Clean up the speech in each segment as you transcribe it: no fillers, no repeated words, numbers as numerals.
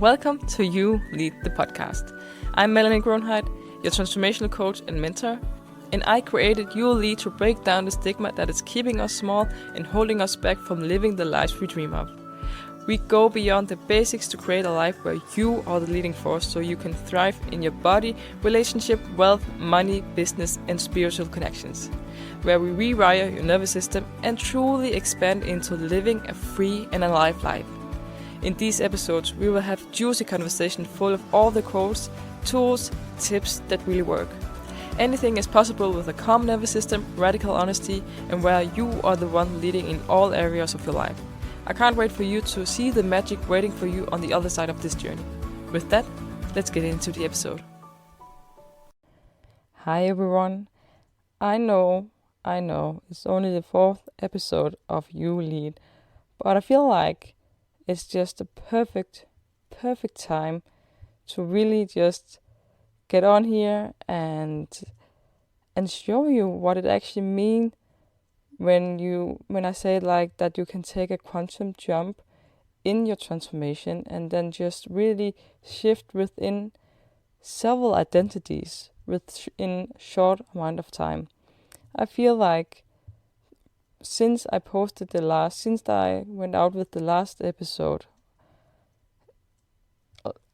Welcome to You Lead the Podcast. I'm Melanie Gronheit, your transformational coach and mentor, and I created You Lead to break down the stigma that is keeping us small and holding us back from living the lives we dream of. We go beyond the basics to create a life where you are the leading force so you can thrive in your body, relationship, wealth, money, business, and spiritual connections. Where we rewire your nervous system and truly expand into living a free and alive life. In these episodes, we will have juicy conversation full of all the quotes, tools, tips that really work. Anything is possible with a calm nervous system, radical honesty, and where you are the one leading in all areas of your life. I can't wait for you to see the magic waiting for you on the other side of this journey. With that, let's get into the episode. Hi everyone. I know, it's only the 4th episode of You Lead, but I feel like it's just a perfect time to really just get on here and show you what it actually means when I say like that you can take a quantum jump in your transformation and then just really shift within several identities within a short amount of time. I feel like since I went out with the last episode,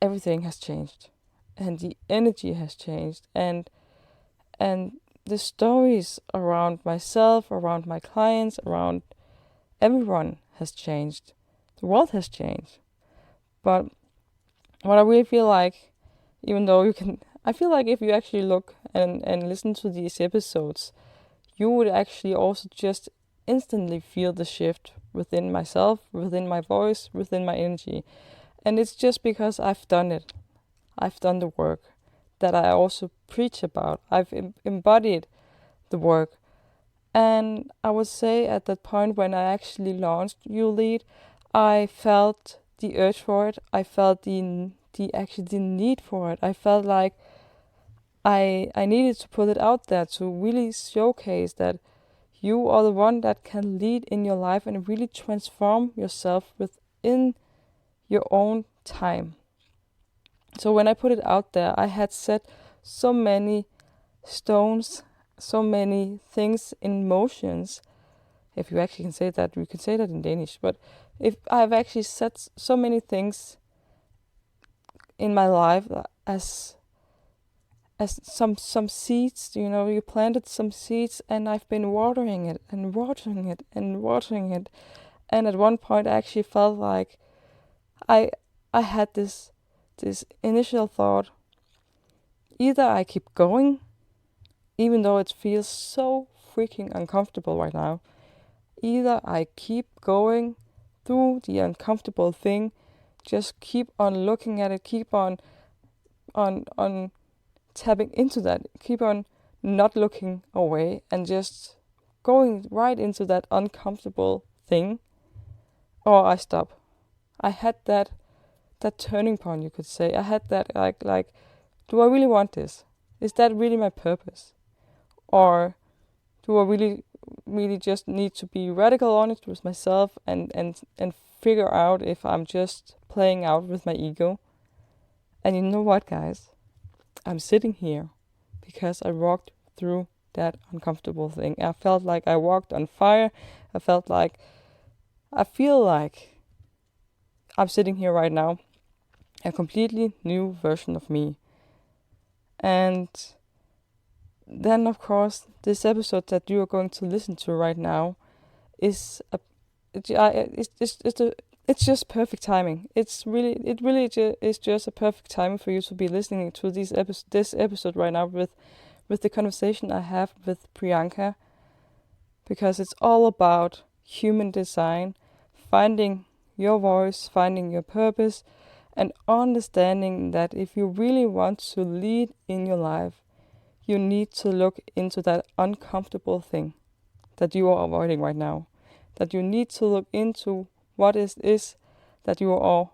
everything has changed and the energy has changed and the stories around myself, around my clients, around everyone has changed. The world has changed. But what I really feel like, I feel like if you actually look and listen to these episodes, you would actually also just instantly feel the shift within myself, within my voice, within my energy. And it's just because I've done it. I've done the work that I also preach about. I've embodied the work. And I would say at that point when I actually launched You Lead, I felt the urge for it. I felt the need for it. I felt like I needed to put it out there to really showcase that you are the one that can lead in your life and really transform yourself within your own time. So when I put it out there, I had set so many stones, so many things in motions. If you actually can say that, we can say that in Danish. But if I've actually set so many things in my life as some seeds, you planted some seeds and I've been watering it. And at one point I actually felt like I had this initial thought, either I keep going, even though it feels so freaking uncomfortable right now, either I keep going through the uncomfortable thing, just keep on looking at it, keep on tapping into that, keep on not looking away and just going right into that uncomfortable thing, or I stop. I had that turning point, you could say. I had that like, do I really want this? Is that really my purpose? Or do I really just need to be radical honest with myself and figure out if I'm just playing out with my ego? And you know what, guys? I'm sitting here because I walked through that uncomfortable thing. I felt like I walked on fire. I feel like I'm sitting here right now, a completely new version of me. And then, of course, this episode that you are going to listen to right now it's just perfect timing. It really is just a perfect timing for you to be listening to this episode right now with the conversation I have with Priyanka, because it's all about human design, finding your voice, finding your purpose, and understanding that if you really want to lead in your life, you need to look into that uncomfortable thing that you are avoiding right now. That you need to look into what is that you are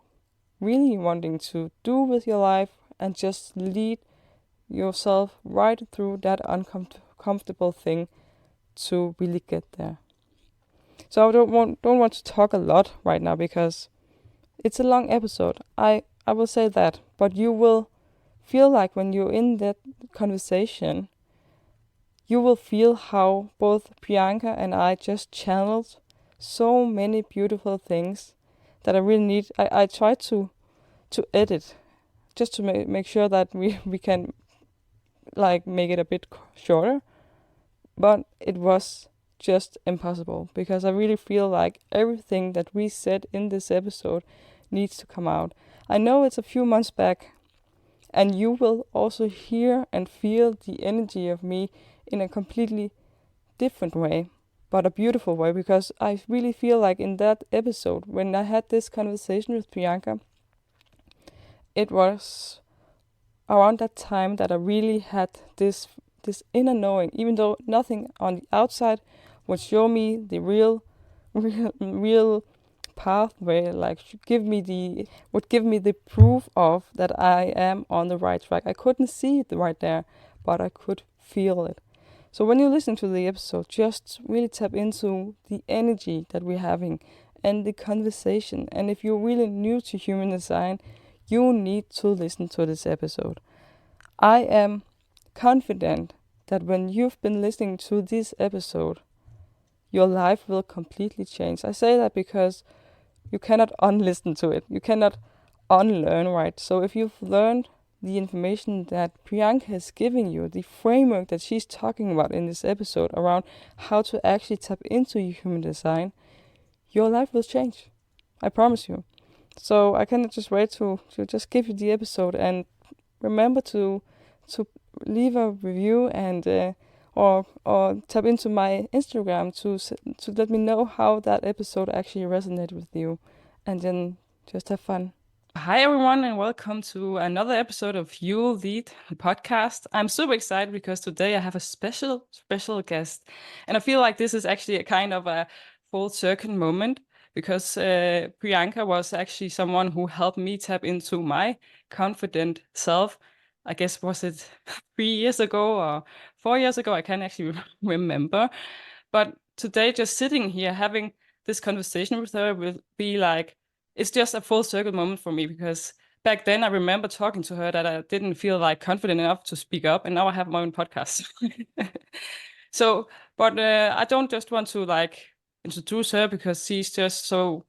really wanting to do with your life and just lead yourself right through that uncomfortable thing to really get there. So I don't want to talk a lot right now because it's a long episode. I I will say that. But you will feel like when you're in that conversation, you will feel how both Priyanka and I just channeled so many beautiful things that I really need. I try to edit just to make sure that we can like make it a bit shorter, but it was just impossible because I really feel like everything that we said in this episode needs to come out. I know it's a few months back, and you will also hear and feel the energy of me in a completely different way, but a beautiful way, because I really feel like in that episode, when I had this conversation with Priyanka, it was around that time that I really had this inner knowing, even though nothing on the outside would show me the real pathway, like would give me the proof of that I am on the right track. I couldn't see it right there, but I could feel it. So when you listen to the episode, just really tap into the energy that we're having and the conversation. And if you're really new to human design, you need to listen to this episode. I am confident that when you've been listening to this episode, your life will completely change. I say that because you cannot unlisten to it. You cannot unlearn, right? So if you've learned the information that Priyanka is giving you, the framework that she's talking about in this episode around how to actually tap into your human design, your life will change. I promise you. So I cannot just wait to just give you the episode, and remember to leave a review and or tap into my Instagram to let me know how that episode actually resonated with you, and then just have fun. Hi everyone, and welcome to another episode of You Lead podcast. I'm super excited because today I have a special guest, and I feel like this is actually a kind of a full circle moment because Priyanka was actually someone who helped me tap into my confident self. I guess was it 3 years ago or 4 years ago? I can't actually remember. But today, just sitting here having this conversation with her will be like, it's just a full circle moment for me, because back then I remember talking to her that I didn't feel like confident enough to speak up, and now I have my own podcast. So, but I don't just want to like introduce her because she's just so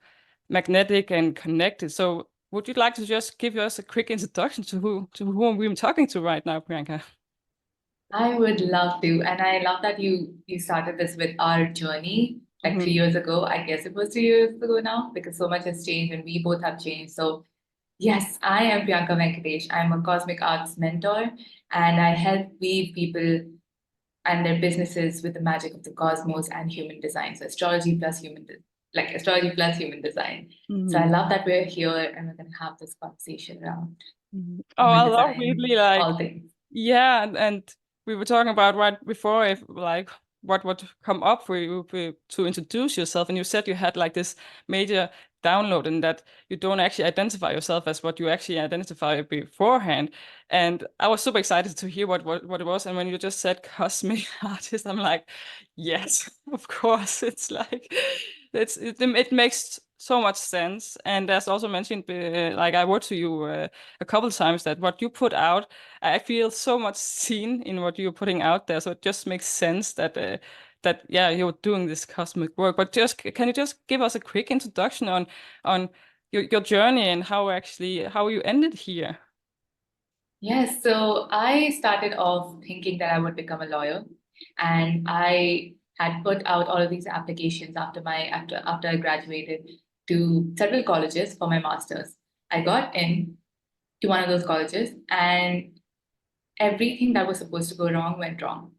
magnetic and connected. So would you like to just give us a quick introduction to whom we're talking to right now, Priyanka? I would love to. And I love that you started this with our journey like 3 years ago. I guess it was 3 years ago now because so much has changed and we both have changed. So yes, I am Priyanka Venkatesh. I'm a cosmic arts mentor and I help weave people and their businesses with the magic of the cosmos and human design. So astrology plus like astrology plus human design. So I love that we're here and we're gonna have this conversation around Oh, human I love design, really like, all things. yeah, and we were talking about right before if like what would come up for you to introduce yourself, and you said you had like this major download and that you don't actually identify yourself as what you actually identify beforehand. And I was super excited to hear what it was. And when you just said cosmic artist, I'm like, yes, of course. It's like it makes so much sense. And as also mentioned, like I wrote to you a couple times that what you put out, I feel so much seen in what you're putting out there. So it just makes sense that yeah, you're doing this cosmic work. But just can you just give us a quick introduction on your journey and how you ended here? Yes, so I started off thinking that I would become a lawyer, and I had put out all of these applications after I graduated to several colleges for my master's. I got in to one of those colleges, and everything that was supposed to go wrong went wrong.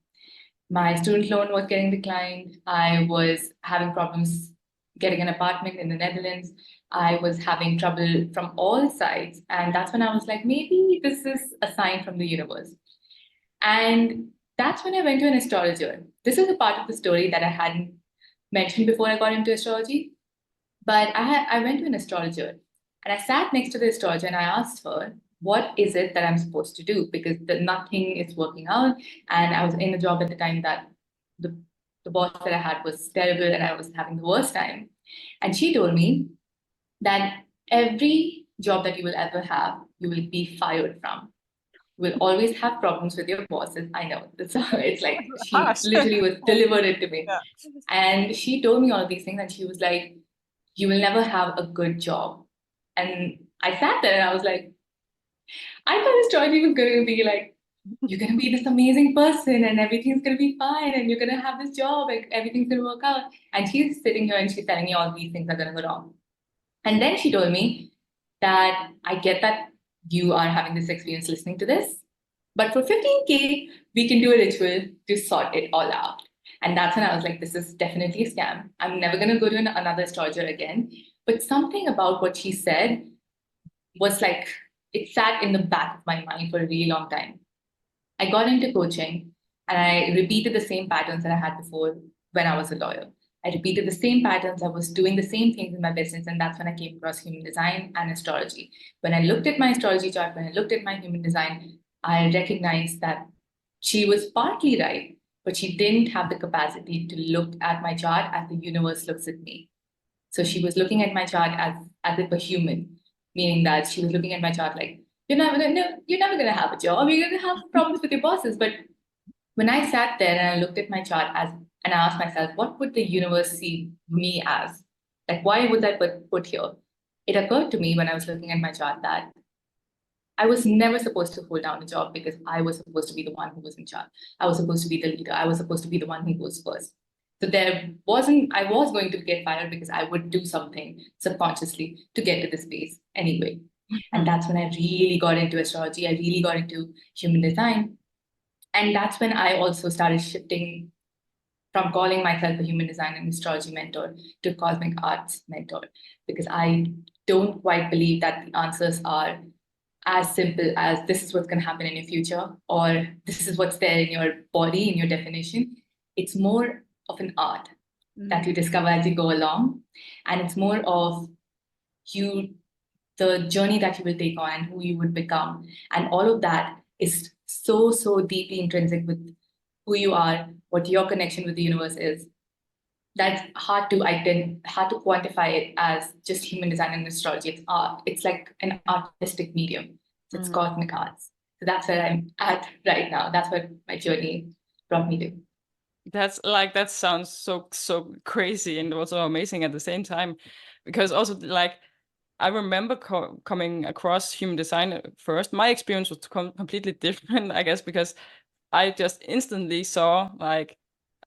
My student loan was getting declined. I was having problems getting an apartment in the Netherlands. I was having trouble from all sides. And that's when I was like, maybe this is a sign from the universe. And that's when I went to an astrologer. This is a part of the story that I hadn't mentioned before I got into astrology. But I went to an astrologer and I sat next to the astrologer and I asked her, what is it that I'm supposed to do? Because nothing is working out. And I was in a job at the time that the, the boss that I had was terrible and I was having the worst time. And she told me that every job that you will ever have, you will be fired from. You will always have problems with your bosses. I know. It's like she Harsh. literally was delivered it to me. Yeah. And she told me all of these things, and she was like, you will never have a good job. And I sat there and I was like, I thought astrology was going to be like, you're going to be this amazing person and everything's going to be fine and you're going to have this job and everything's going to work out. And she's sitting here and she's telling me all these things are going to go wrong. And then she told me that I get that you are having this experience listening to this, but for 15K, we can do a ritual to sort it all out. And that's when I was like, this is definitely a scam. I'm never going to go to another astrologer again. But something about what she said was like, it sat in the back of my mind for a really long time. I got into coaching and I repeated the same patterns that I had before when I was a lawyer. I repeated the same patterns. I was doing the same things in my business. And that's when I came across human design and astrology. When I looked at my astrology chart, when I looked at my human design, I recognized that she was partly right, but she didn't have the capacity to look at my chart as the universe looks at me. So she was looking at my chart as if a human, meaning that she was looking at my chart like, you're never gonna have a job, you're gonna have problems with your bosses. But when I sat there and I looked at my chart and I asked myself, what would the universe see me as? Like, why would I put here? It occurred to me when I was looking at my chart that I was never supposed to hold down a job because I was supposed to be the one who was in charge. I was supposed to be the leader. I was supposed to be the one who goes first. So I was going to get fired because I would do something subconsciously to get to this space anyway. And that's when I really got into astrology. I really got into human design. And that's when I also started shifting from calling myself a human design and astrology mentor to cosmic arts mentor, because I don't quite believe that the answers are as simple as this is what's going to happen in your future or this is what's there in your body, in your definition. It's more of an art that you discover as you go along. And it's more of you, the journey that you will take on and who you would become. And all of that is so, so deeply intrinsic with who you are, what your connection with the universe is. That's hard to quantify it as just human design and astrology. It's art. It's like an artistic medium. So it's cosmic arts. So that's where I'm at right now. That's what my journey brought me to. That's like, that sounds so crazy and also amazing at the same time, because also like I remember coming across human design at first. My experience was completely different, I guess, because I just instantly saw like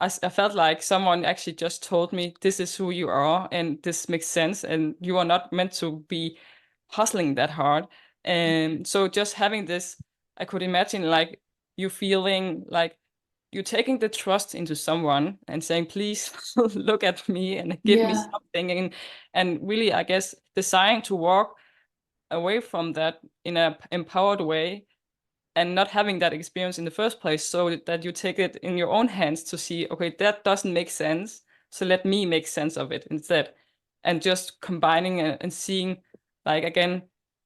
I felt like someone actually just told me this is who you are and this makes sense and you are not meant to be hustling that hard. And so just having this, I could imagine like you feeling like you're taking the trust into someone and saying, please look at me and give me Yeah. something. And really, I guess, deciding to walk away from that in a empowered way and not having that experience in the first place, so that you take it in your own hands to see, okay, that doesn't make sense. So let me make sense of it instead. And just combining and seeing, like, again,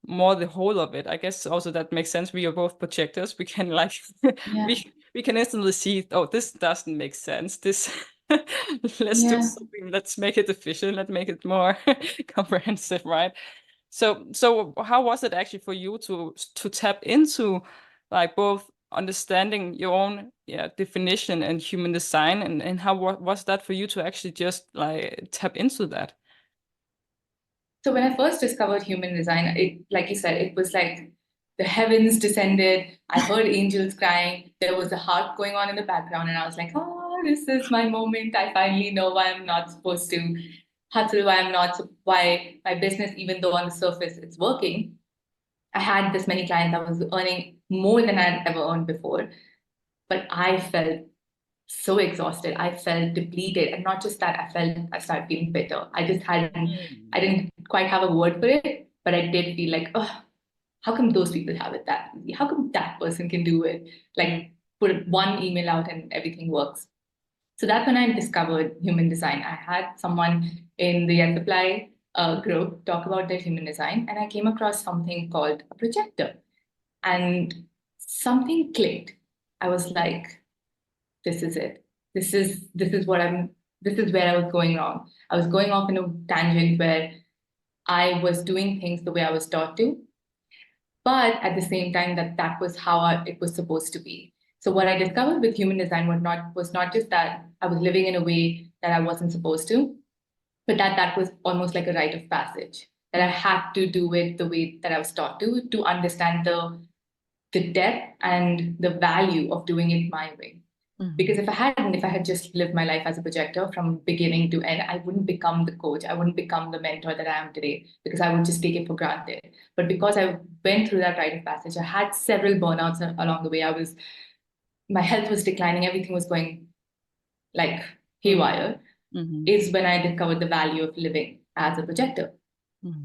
more the whole of it. I guess also that makes sense. We are both projectors. We can like Yeah. we can instantly see, oh, this doesn't make sense. This let's do Yeah. something, let's make it efficient, let's make it more comprehensive, right? So how was it actually for you to tap into like both understanding your own, yeah, definition and human design, and how was that for you to actually just like tap into that? So when I first discovered human design, it, like you said, it was like the heavens descended. I heard angels crying. There was a harp going on in the background, and I was like, "Oh, this is my moment. I finally know why I'm not supposed to hustle. Why my business, even though on the surface it's working, I had this many clients. I was earning more than I'd ever earned before, but I felt so exhausted. I felt depleted. And not just that, I started feeling bitter. I didn't quite have a word for it, but I did feel like, oh, how come those people have it that easy? How come that person can do it? Like put one email out and everything works. So that's when I discovered human design. I had someone in the Supply group talk about their human design, and I came across something called a projector, and something clicked. I was like, this is it. This is where I was going wrong. I was going off in a tangent where I was doing things the way I was taught to, but at the same time that was how it was supposed to be. So what I discovered with human design was not just that I was living in a way that I wasn't supposed to, but that was almost like a rite of passage, that I had to do it the way that I was taught to understand the depth and the value of doing it my way. Because if I had just lived my life as a projector from beginning to end, I wouldn't become the coach. I wouldn't become the mentor that I am today because I would just take it for granted. But because I went through that rite of passage, I had several burnouts along the way. My health was declining, everything was going like haywire, is when I discovered the value of living as a projector.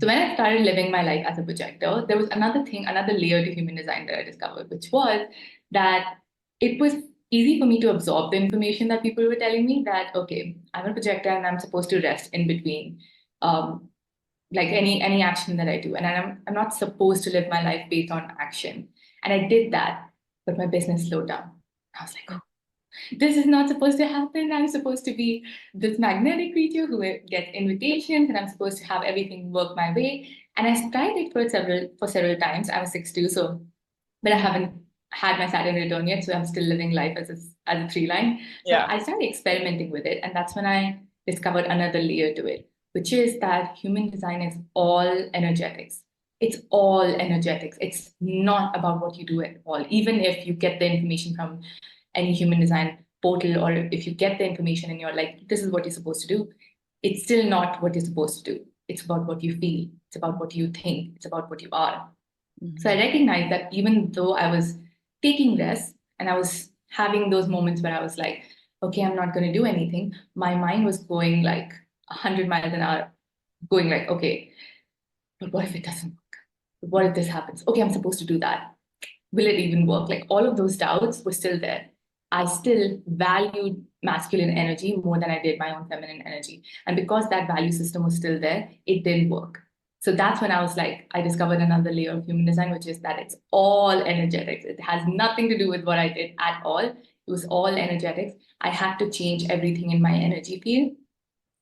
So when I started living my life as a projector, there was another thing, another layer to human design that I discovered, which was that it was easy for me to absorb the information that people were telling me that, okay, I'm a projector and I'm supposed to rest in between, um, like any action that I do. And I'm not supposed to live my life based on action. And I did that, but my business slowed down. I was like, this is not supposed to happen. I'm supposed to be this magnetic creature who gets invitations, and I'm supposed to have everything work my way. And I tried it for several times. I was 6'2", so but I haven't had my Saturn return yet, so I'm still living life as a tree line. So Yeah. I started experimenting with it, and that's when I discovered another layer to it, which is that human design is all energetics. It's all energetics. It's not about what you do at all. Even if you get the information from any human design portal, or if you get the information and you're like, this is what you're supposed to do, it's still not what you're supposed to do. It's about what you feel. It's about what you think. It's about what you are. So I recognized that even though I was taking risks and I was having those moments where I was like, okay, I'm not going to do anything, my mind was going like 100 miles an hour, going like, okay, but what if it doesn't work? What if this happens? Okay, I'm supposed to do that. Will it even work? Like all of those doubts were still there. I still valued masculine energy more than I did my own feminine energy. And because that value system was still there, it didn't work. So that's when I was like, I discovered another layer of human design, which is that it's all energetics. It has nothing to do with what I did at all. It was all energetics. I had to change everything in my energy field.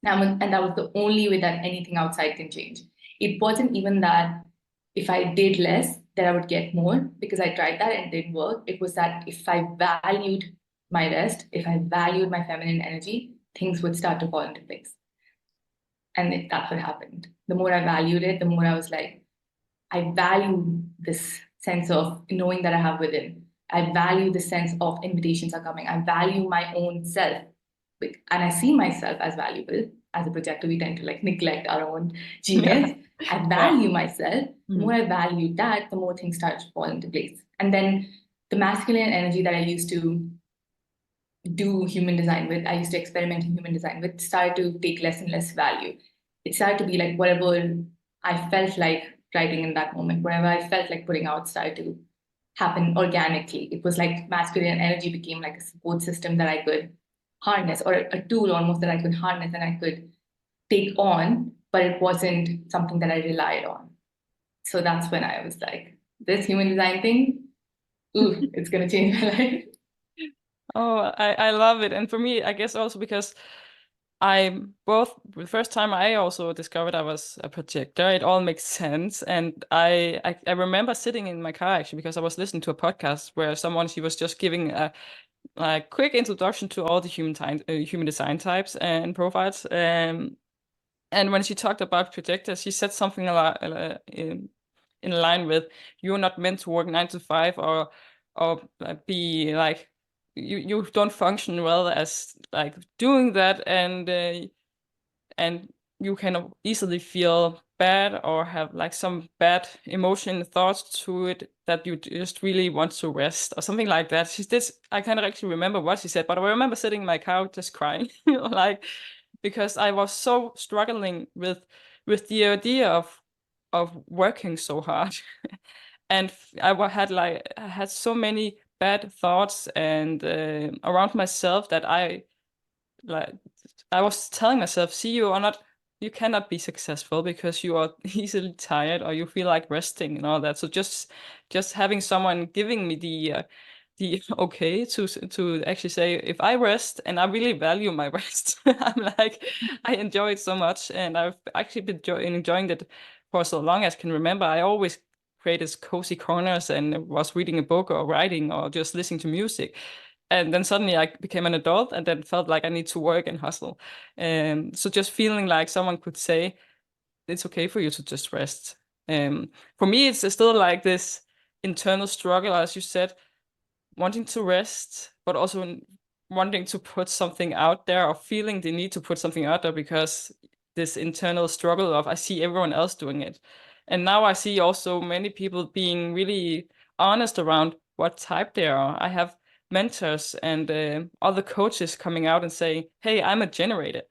And that was the only way that anything outside can change. It wasn't even that if I did less, that I would get more because I tried that and it didn't work. It was that if I valued my rest, if I valued my feminine energy, things would start to fall into place. And that's what happened. The more I valued it, the more I was like, I value this sense of knowing that I have within. I value the sense of invitations are coming. I value my own self. And I see myself as valuable. As a projector, we tend to like neglect our own Yeah. genius. I Yeah. value myself. The more I value that, the more things start to fall into place. And then the masculine energy that I used to do human design with, I used to experiment in human design with, started to take less and less value. It started to be like whatever I felt like writing in that moment, whatever I felt like putting out started to happen organically. It was like masculine energy became like a support system that I could harness, or a tool almost that I could harness and I could take on, but it wasn't something that I relied on. So that's when I was like, this human design thing, ooh, it's gonna change my life. Oh, I love it. And for me, I guess also because the first time I also discovered I was a projector, it all makes sense. And I remember sitting in my car actually because I was listening to a podcast where she was just giving a quick introduction to all the human design types and profiles. And when she talked about projectors, she said something a lot in line with, you're not meant to work 9 to 5 or be like, you don't function well as like doing that, and you can easily feel bad or have like some bad emotion thoughts to it, that you just really want to rest or something like that. I can't actually remember what she said, but I remember sitting in my couch just crying, like, because I was so struggling with the idea of working so hard. And I had so many bad thoughts and around myself that like I was telling myself, see, you cannot be successful because you are easily tired or you feel like resting and all that. So just having someone giving me the okay to actually say, if I rest, and I really value my rest, I'm like, I enjoy it so much, and I've actually been enjoying it for so long as I can remember. I always created cozy corners and was reading a book or writing or just listening to music. And then suddenly I became an adult and then felt like I need to work and hustle. So just feeling like someone could say, it's okay for you to just rest. For me, it's still like this internal struggle, as you said, wanting to rest, but also wanting to put something out there, or feeling the need to put something out there, because this internal struggle of I see everyone else doing it. And now I see also many people being really honest around what type they are. I have mentors and other coaches coming out and saying, hey, I'm a generator.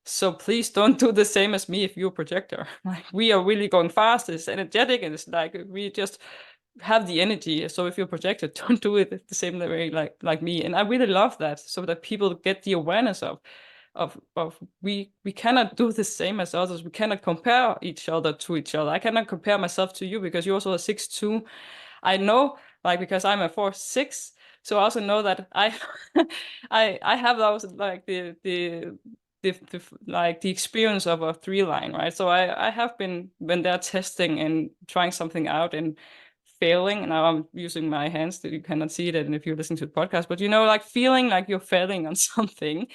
So please don't do the same as me if you're a projector. Like, we are really going fast, it's energetic, and it's like we just have the energy. So if you're projected, don't do it the same way like me. And I really love that, so that people get the awareness of we cannot do the same as others. We cannot compare each other to each other. I cannot compare myself to you because you're also a 6'2". I know, like, because I'm a 4'6", so I also know that I I have those, like, the like the experience of a 3 line, right? So I have been, when they're testing and trying something out and failing. Now I'm using my hands, that you cannot see that, and if you're listening to the podcast, but like feeling like you're failing on something.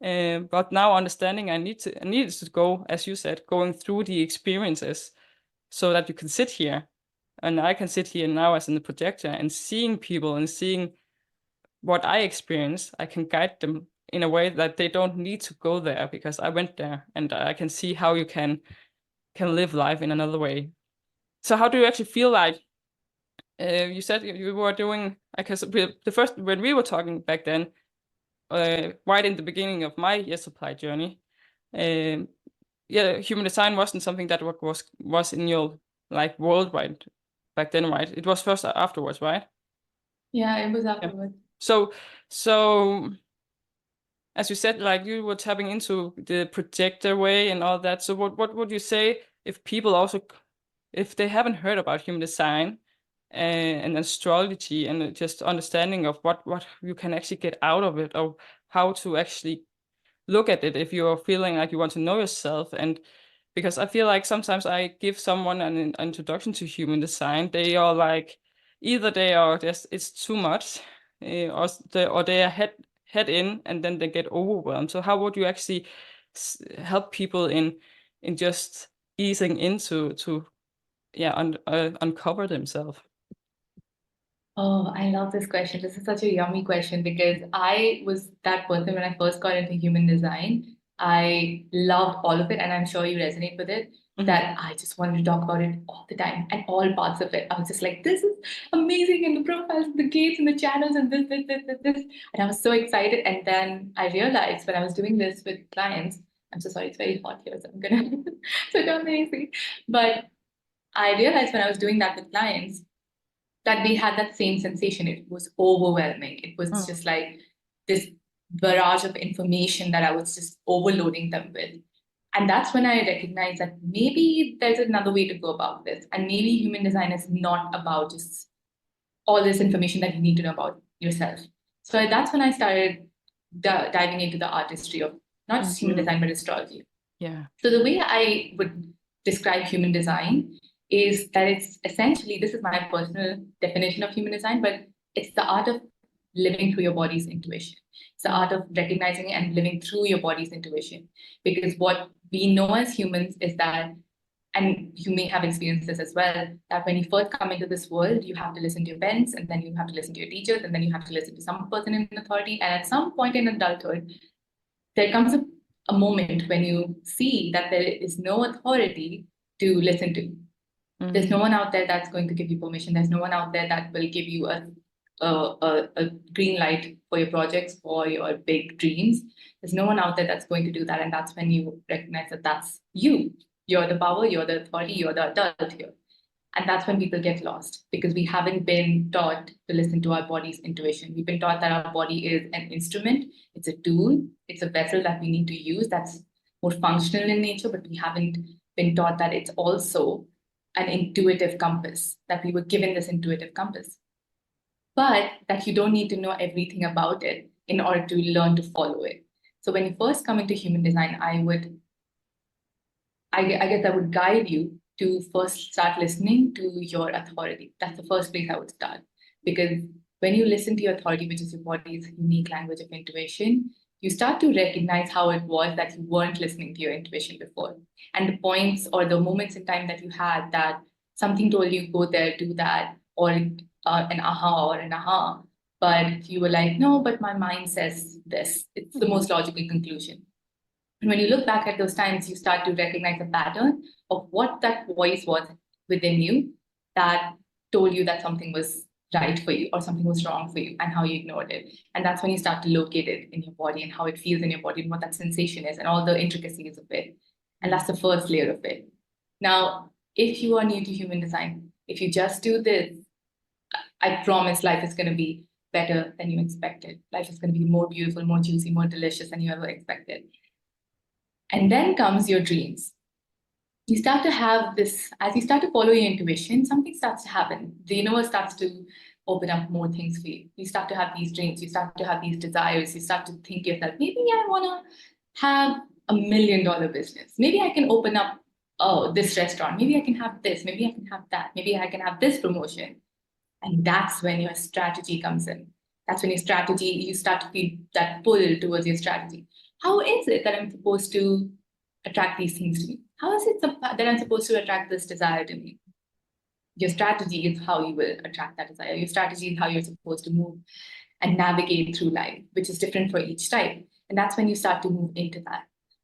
But now understanding, I needed to go, as you said, going through the experiences, so that you can sit here, and I can sit here now as in the projector and seeing people and seeing what I experience. I can guide them in a way that they don't need to go there, because I went there, and I can see how you can live life in another way. So how do you actually feel like, you said you were doing, I guess, the first, when we were talking back then, right in the beginning of my year supply journey, um, yeah, human design wasn't something that was in your, like, world right back then, right? It was first afterwards, right? Yeah, it was Yeah. afterwards. So as you said, like, you were tapping into the projector way and all that. So what would you say if people also, if they haven't heard about human design and astrology, and just understanding of what you can actually get out of it, or how to actually look at it if you're feeling like you want to know yourself? And because I feel like sometimes I give someone an introduction to human design, they are like, either they are just, it's too much, or they are head in, and then they get overwhelmed. So how would you actually help people in just easing into to uncover themselves? Oh, I love this question. This is such a yummy question because I was that person when I first got into human design. I loved all of it, and I'm sure you resonate with it. Hmm. That I just wanted to talk about it all the time and all parts of it. I was just like, this is amazing, and the profiles, and the gates, and the channels, and this. And I was so excited. And then I realized when I was doing this with clients, I'm so sorry, it's very hot here, so I'm gonna switch on the AC. But I realized when I was doing that with clients that they had that same sensation. It was overwhelming. It was Mm. just like this barrage of information that I was just overloading them with. And that's when I recognized that maybe there's another way to go about this. And maybe human design is not about just all this information that you need to know about yourself. So that's when I started diving into the artistry of not just human Hmm. design, but astrology. Yeah. So the way I would describe human design is that it's essentially, this is my personal definition of human design, but it's the art of living through your body's intuition. It's the Mm. art of recognizing and living through your body's intuition. Because what we know as humans is that, and you may have experienced this as well, that when you first come into this world, you have to listen to your parents, and then you have to listen to your teachers, and then you have to listen to some person in authority. And at some point in adulthood, there comes a moment when you see that there is no authority to listen to. There's no Mm. one out there that's going to give you permission. There's no one out there that will give you a green light for your projects, for your big dreams. There's no one out there that's going to do that. And that's when you recognize that that's you. You're the power, you're the authority, you're the adult here. And that's when people get lost because we haven't been taught to listen to our body's intuition. We've been taught that our body is an instrument, it's a tool, it's a vessel that we need to use that's more functional in nature, but we haven't been taught that it's also an intuitive compass, that we were given this intuitive compass. but that you don't need to know everything about it in order to learn to follow it. So when you first come into human design, I guess I would guide you to first start listening to your authority. That's the first place I would start. Because when you listen to your authority, which is your body's unique language of intuition, you start to recognize how it was that you weren't listening to your intuition before. And the points or the moments in time that you had that something told you, go there, do that, or an aha or an aha. But you were like, no, but my mind says this. It's the most logical conclusion. And when you look back at those times, you start to recognize a pattern of what that voice was within you that told you that something was right for you or something was wrong for you and how you ignored it. And that's when you start to locate it in your body and how it feels in your body and what that sensation is and all the intricacies of it. And that's the first layer of it. Now, if you are new to human design, if you just do this, I promise life is going to be better than you expected. Life is going to be more beautiful, more juicy, more delicious than you ever expected. And then comes your dreams. You start to have this, as you start to follow your intuition, something starts to happen. The universe starts to open up more things for you. You start to have these dreams, you start to have these desires, you start to think to yourself, maybe I want to have $1 million business. Maybe I can open up this restaurant. Maybe I can have this. Maybe I can have that. Maybe I can have this promotion. And that's when your strategy comes in. That's when you start to feel that pull towards your strategy. How is it that I'm supposed to attract these things to me? How is it that I'm supposed to attract this desire to me? Your strategy is how you will attract that desire. Your strategy is how you're supposed to move and navigate through life, which is different for each type. And that's when you start to move into that.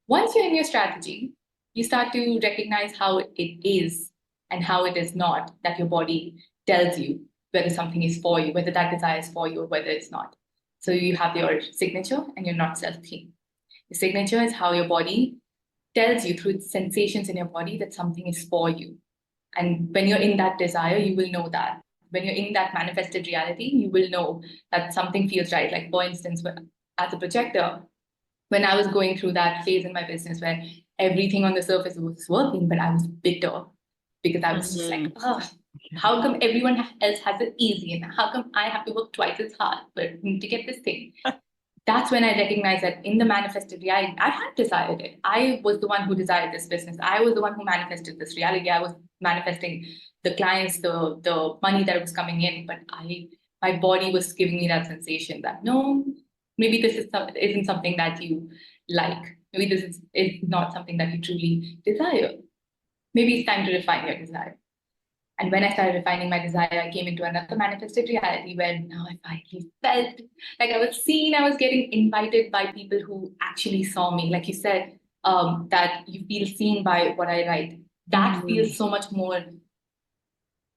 Once you're in your strategy, you start to recognize how it is and how it is not that your body tells you whether something is for you, whether that desire is for you or whether it's not. So you have your signature and your not self theme. The signature is how your body tells you through sensations in your body that something is for you. And when you're in that desire, you will know that. When you're in that manifested reality, you will know that something feels right. Like, for instance, as a projector, when I was going through that phase in my business where everything on the surface was working, but I was bitter because I was just like, oh, how come everyone else has it easy? And how come I have to work twice as hard to get this thing? That's when I recognized that in the manifested reality, I had desired it. I was the one who desired this business. I was the one who manifested this reality. I was manifesting the clients, the money that was coming in, but my body was giving me that sensation that no, maybe isn't something that you like. Maybe is not something that you truly desire. Maybe it's time to refine your desire. And when I started refining my desire, I came into another manifested reality where now I finally felt like I was seen, I was getting invited by people who actually saw me. Like you said, that you feel seen by what I write. That feels so much more.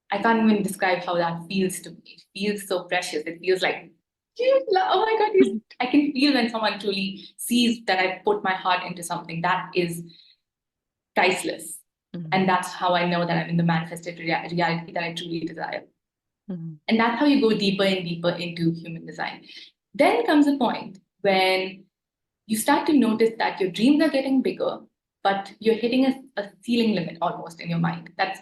I can't even describe how that feels to me. It feels so precious. It feels like, oh my God, I can feel when someone truly sees that I put my heart into something. That is priceless. And that's how I know that I'm in the manifested reality that I truly desire. And that's how you go deeper and deeper into human design. Then comes a point when you start to notice that your dreams are getting bigger, but you're hitting a ceiling limit almost in your mind. That's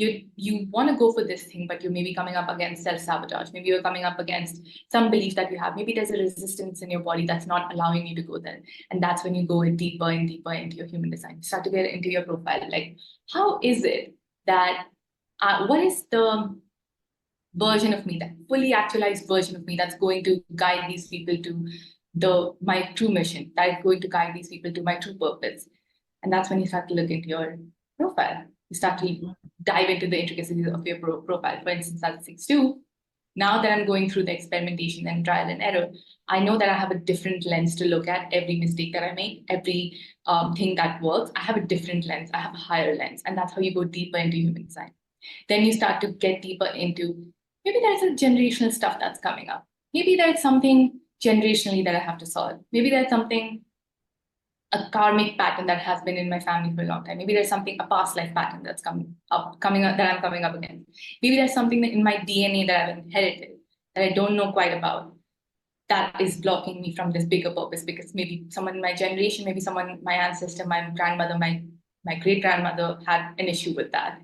you want to go for this thing, but you're maybe coming up against self-sabotage. Maybe you're coming up against some belief that you have. Maybe there's a resistance in your body that's not allowing you to go there. And that's when you go in deeper and deeper into your human design. You start to get into your profile. Like, how is it that, what is the version of me, that fully actualized version of me that's going to guide these people to my true mission, that is going to guide these people to my true purpose. And that's when you start to look into your profile. You start to dive into the intricacies of your profile. For instance, as a 6'2", now that I'm going through the experimentation and trial and error, I know that I have a different lens to look at every mistake that I make, every thing that works. I have a different lens. I have a higher lens. And that's how you go deeper into human design. Then you start to get deeper into, maybe there's a generational stuff that's coming up. Maybe there's something generationally that I have to solve. Maybe there's something, a karmic pattern that has been in my family for a long time. Maybe there's something, a past life pattern that's coming up that I'm coming up against. Maybe there's something in my DNA that I've inherited that I don't know quite about, that is blocking me from this bigger purpose, because maybe someone in my generation, maybe someone, my ancestor, my grandmother, my great grandmother had an issue with that.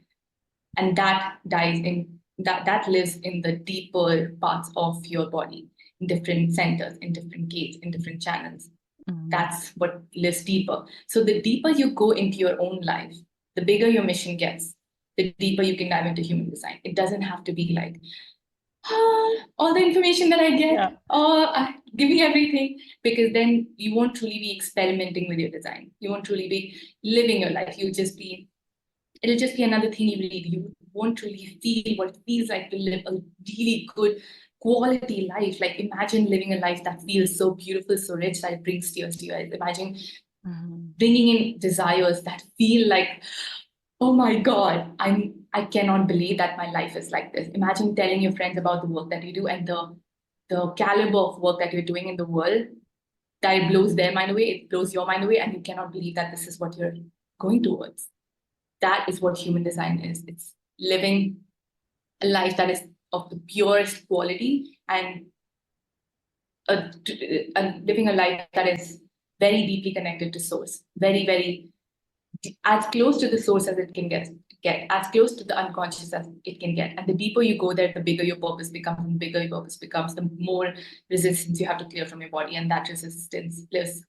And that dies in that lives in the deeper parts of your body, in different centers, in different gates, in different channels. That's what lives deeper. So the deeper you go into your own life, the bigger your mission gets, the deeper you can dive into human design. It doesn't have to be like, all the information that I get, Yeah. give me everything, because then you won't truly be experimenting with your design. You won't truly be living your life. It'll just be another thing you read. You won't really feel what it feels like to live a really good quality life. Like imagine living a life that feels so beautiful, so rich that it brings tears to your eyes. Imagine bringing in desires that feel like, oh my God, I cannot believe that my life is like this. Imagine telling your friends about the work that you do and the caliber of work that you're doing in the world, that it blows their mind away, it blows your mind away, and you cannot believe that this is what you're going towards. That is what human design is. It's living a life that is of the purest quality, and living a life that is very deeply connected to source, very, very as close to the source as it can get, as close to the unconscious as it can get. And the deeper you go there, the bigger your purpose becomes, and the bigger your purpose becomes, the more resistance you have to clear from your body. And that resistance lives,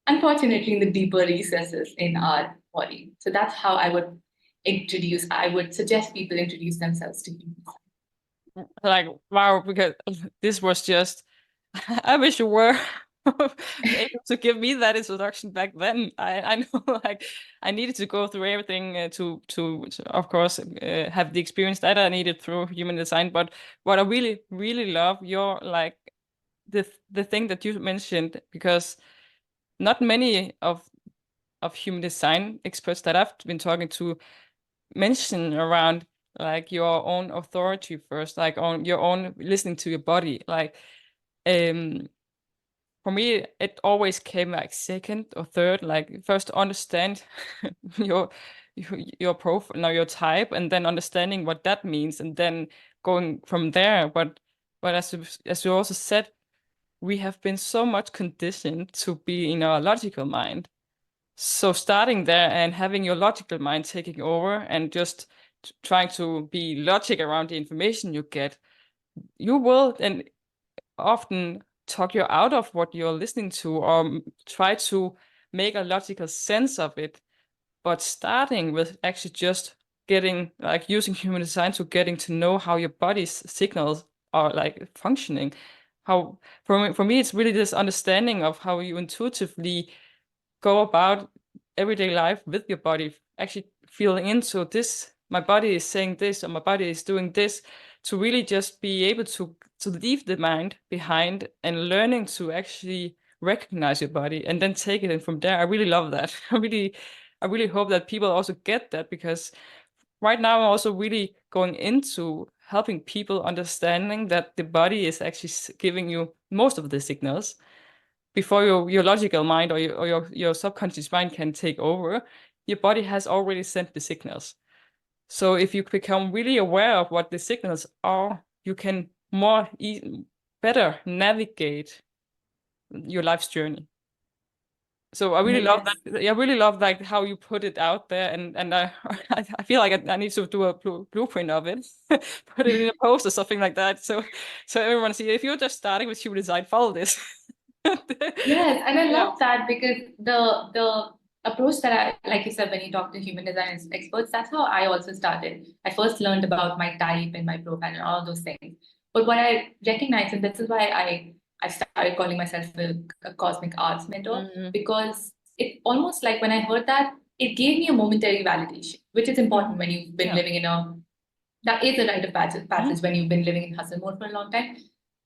unfortunately, in the deeper recesses in our body. So that's how I would suggest people introduce themselves to humans. Like, wow, because this was just, I wish you were able to give me that introduction back then. I know, like, I needed to go through everything to of course, have the experience that I needed through human design. But what I really, really love, your, like, the thing that you mentioned, because not many of human design experts that I've been talking to mention around like your own authority first, like on your own listening to your body. Like, for me, it always came like second or third. Like first understand your your profile, now your type, and then understanding what that means, and then going from there. But as you also said, we have been so much conditioned to be in our logical mind. So starting there and having your logical mind taking over and just trying to be logic around the information you get, you will and often talk you out of what you're listening to, or try to make a logical sense of it. But starting with actually just getting, like, using human design to getting to know how your body's signals are like functioning. How for me it's really this understanding of how you intuitively go about everyday life with your body, actually feeling into this, my body is saying this, or my body is doing this, to really just be able to leave the mind behind and learning to actually recognize your body and then take it in from there. I really love that. I really hope that people also get that, because right now I'm also really going into helping people understanding that the body is actually giving you most of the signals before your logical mind or your subconscious mind can take over. Your body has already sent the signals. So if you become really aware of what the signals are, you can better navigate your life's journey. So I really love Yes. that. I really love like how you put it out there, and I I feel like I need to do a blueprint of it, put it in a post or something like that. So everyone see, if you're just starting with human design, follow this. Yes, and I Yeah. love that, because the approach that I, like you said, when you talk to human design experts, that's how I also started. I first learned about my type and my profile and all those things. But what I recognized, and this is why I started calling myself a cosmic arts mentor, Mhm. because it almost like when I heard that, it gave me a momentary validation, which is important Mhm. when you've been Yeah. living in a that is a rite of Mhm. passage when you've been living in hustle mode for a long time.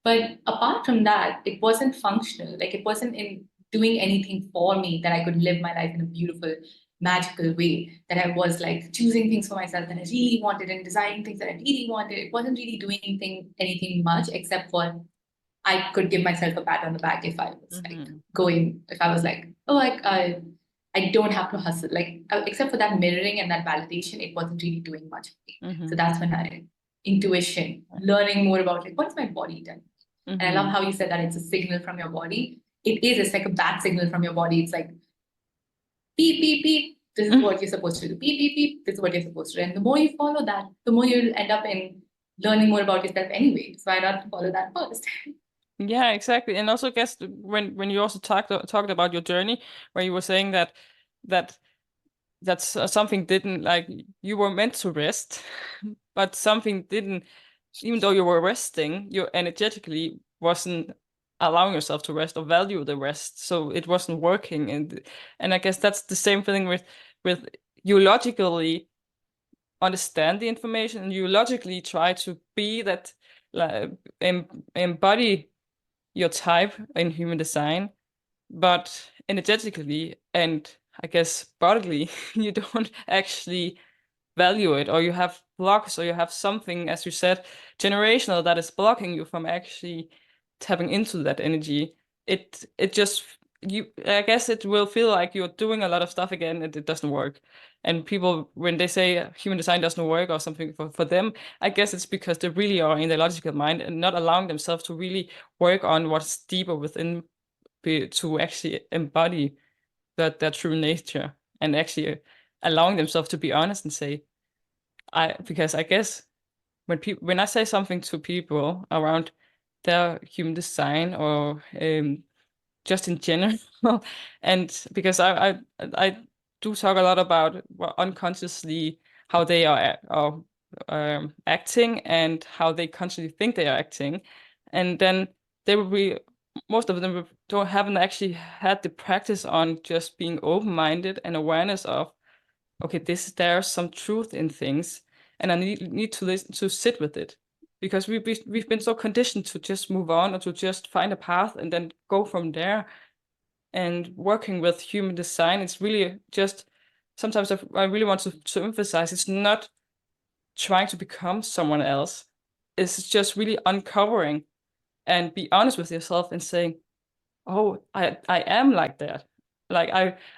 But apart from that, it wasn't functional. Like it wasn't in doing anything for me that I could live my life in a beautiful, magical way. That I was like choosing things for myself that I really wanted and designing things that I really wanted. It wasn't really doing anything much except for I could give myself a pat on the back if I was like Mhm. going, if I was like, oh, I don't have to hustle. Like, except for that mirroring and that validation, it wasn't really doing much for me. So Mhm. that's when intuition, learning more about like, what's my body doing? And I love Mhm. how you said that it's a signal from your body. It's like a bad signal from your body. It's like, beep, beep, beep. This is Mhm. what you're supposed to do. Beep, beep, beep. This is what you're supposed to do. And the more you follow that, the more you'll end up in learning more about yourself anyway. So why not follow that first? Yeah, exactly. And also, I guess when you also talked about your journey, where you were saying that that's something didn't, like, you were meant to rest, but something didn't, even though you were resting, you energetically wasn't allowing yourself to rest or value the rest, so it wasn't working. And I guess that's the same thing with you logically understand the information and you logically try to be that, like, embody your type in human design, but energetically and I guess bodily, you don't actually value it, or you have blocks, or you have something, as you said, generational, that is blocking you from actually tapping into that energy. It just, you, I guess it will feel like you're doing a lot of stuff again and it doesn't work. And people, when they say human design doesn't work or something for them, I guess it's because they really are in their logical mind and not allowing themselves to really work on what's deeper within, to actually embody their true nature, and actually allowing themselves to be honest and say, because I guess when I say something to people around their human design, or just in general, and because I do talk a lot about unconsciously how they are acting and how they consciously think they are acting, and then they will be, most of them don't haven't actually had the practice on just being open-minded and awareness of, okay, there's some truth in things, and I need to listen, to sit with it, because we've been so conditioned to just move on, or to just find a path and then go from there. And working with human design, it's really just, sometimes I really want to emphasize, it's not trying to become someone else. It's just really uncovering and be honest with yourself and saying, oh, I am like that. Like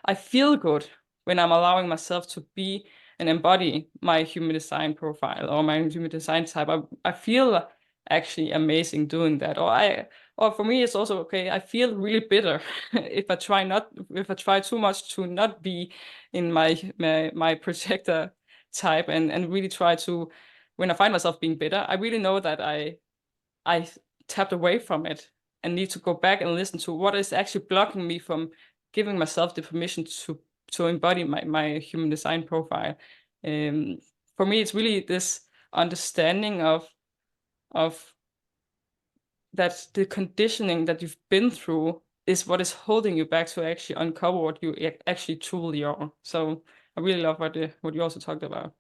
I feel good when I'm allowing myself to be and embody my human design profile or my human design type. I feel actually amazing doing that. Or for me it's also, okay, I feel really bitter if I try too much to not be in my projector type, and really try to, when I find myself being bitter, I really know that I tapped away from it and need to go back and listen to what is actually blocking me from giving myself the permission to embody my human design profile. Um, for me, it's really this understanding of that the conditioning that you've been through is what is holding you back to actually uncover what you actually truly are. So I really love what you also talked about.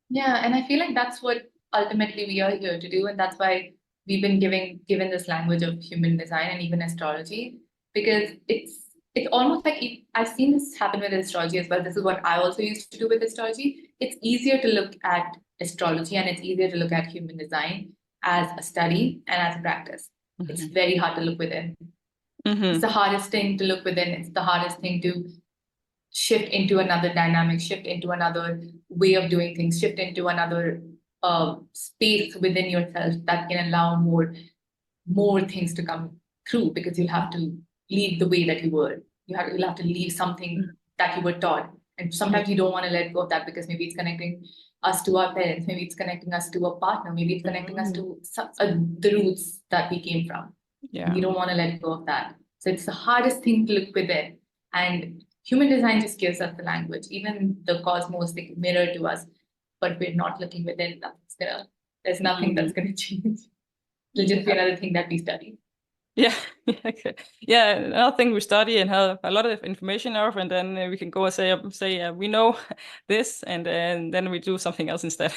Yeah, and I feel like that's what ultimately we are here to do, and that's why we've been given this language of human design and even astrology, because it's almost like I've seen this happen with astrology as well. This is what I also used to do with astrology. It's easier to look at astrology and it's easier to look at human design as a study and as a practice. It's Mm-hmm. very hard to look within. It's Mm-hmm. the hardest thing to look within. It's the hardest thing to shift into another dynamic, shift into another way of doing things, shift into another space within yourself that can allow more things to come through, because you'll have to leave the way that you were. You'll have to leave something that you were taught. And Yeah. sometimes you don't want to let go of that because maybe it's connecting us to our parents, maybe it's connecting us to a partner, maybe it's connecting us Mm. to the roots that we came from. And Yeah. you don't want to let go of that. So it's the hardest thing to look within. And human design just gives us the language. Even the cosmos, they can mirror to us, but we're not looking within. There's nothing that's Mm. gonna change. It'll just be Yeah. another thing that we study. Yeah, okay. Yeah. Another thing we study and have a lot of information of, and then we can go and say we know this, and then we do something else instead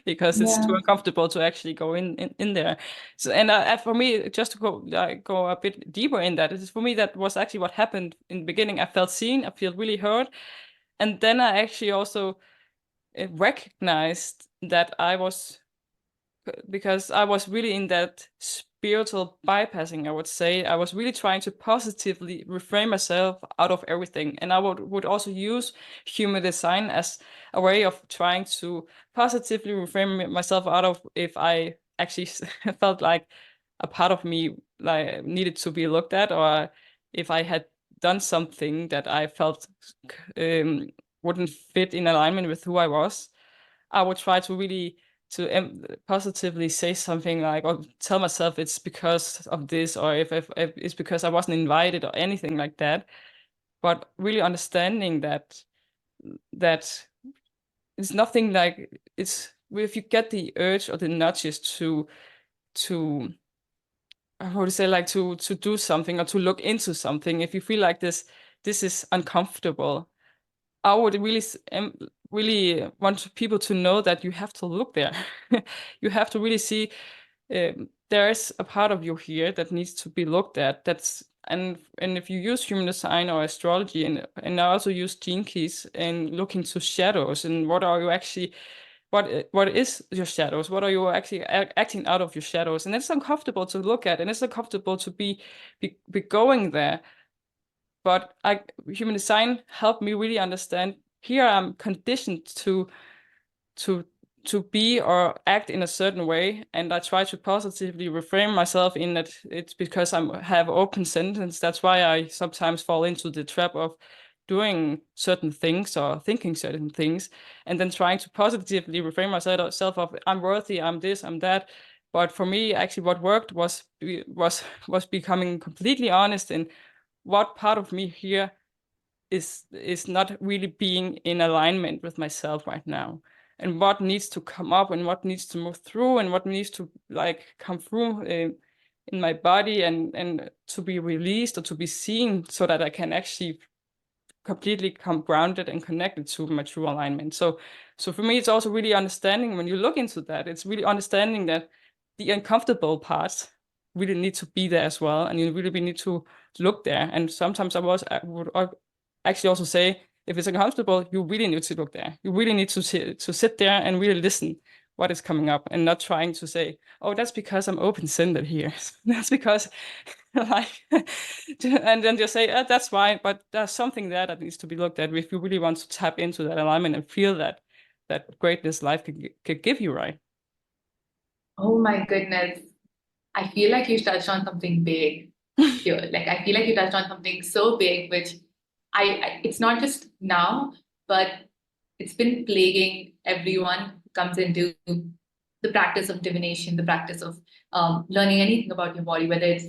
because it's too Yeah. uncomfortable to actually go in there. So, and for me, just to go a bit deeper in that, for me that was actually what happened in the beginning. I felt seen, I feel really heard, and then I actually also recognized that I was, because I was really in that spiritual bypassing, I would say. I was really trying to positively reframe myself out of everything. And I would also use human design as a way of trying to positively reframe myself out of, if I actually felt like a part of me like needed to be looked at, or if I had done something that I felt wouldn't fit in alignment with who I was. I would try to really positively say something like, or tell myself it's because of this, or if it's because I wasn't invited or anything like that. But really understanding that it's nothing like, it's if you get the urge or the nudges to how to say, like to do something or to look into something, if you feel like this is uncomfortable, I would really really want people to know that you have to look there. You have to really see, there's a part of you here that needs to be looked at. And if you use human design or astrology, and I also use gene keys and look into shadows, and what are you actually, what is your shadows, what are you actually acting out of your shadows, and it's uncomfortable to look at, and it's uncomfortable to be going there. But human design helped me really understand, here I'm conditioned to to be or act in a certain way, and I try to positively reframe myself in that it's because I have open sentence. That's why I sometimes fall into the trap of doing certain things or thinking certain things, and then trying to positively reframe myself of, I'm worthy, I'm this, I'm that. But for me, actually, what worked was becoming completely honest in what part of me here is not really being in alignment with myself right now, and what needs to come up, and what needs to move through, and what needs to like come through in my body, and to be released or to be seen, so that I can actually completely come grounded and connected to my true alignment. So for me, it's also really understanding, when you look into that, it's really understanding that the uncomfortable parts really need to be there as well, and you really need to look there. And sometimes I would actually also say, if it's uncomfortable, you really need to look there. You really need to sit there and really listen what is coming up, and not trying to say, oh, that's because I'm open-centered here. That's because like, and then just say, that's fine, but there's something there that needs to be looked at if you really want to tap into that alignment and feel that greatness life could give you, right? Oh my goodness. I feel like you touched on something big here. Like I feel like you touched on something so big, which it's not just now, but it's been plaguing everyone who comes into the practice of divination, the practice of learning anything about your body, whether it's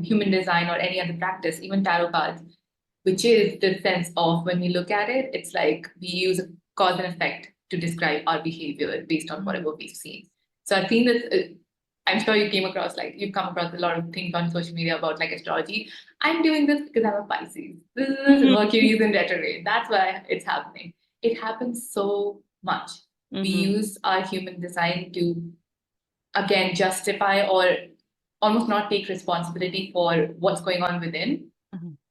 human design or any other practice, even tarot cards, which is the sense of, when we look at it, it's like we use a cause and effect to describe our behavior based on whatever we've seen. So I think that I'm sure you've come across a lot of things on social media about like astrology. I'm doing this because I'm a Pisces. This is Mercury is in retrograde. That's why it's happening. It happens so much. We use our human design to, again, justify or almost not take responsibility for what's going on within.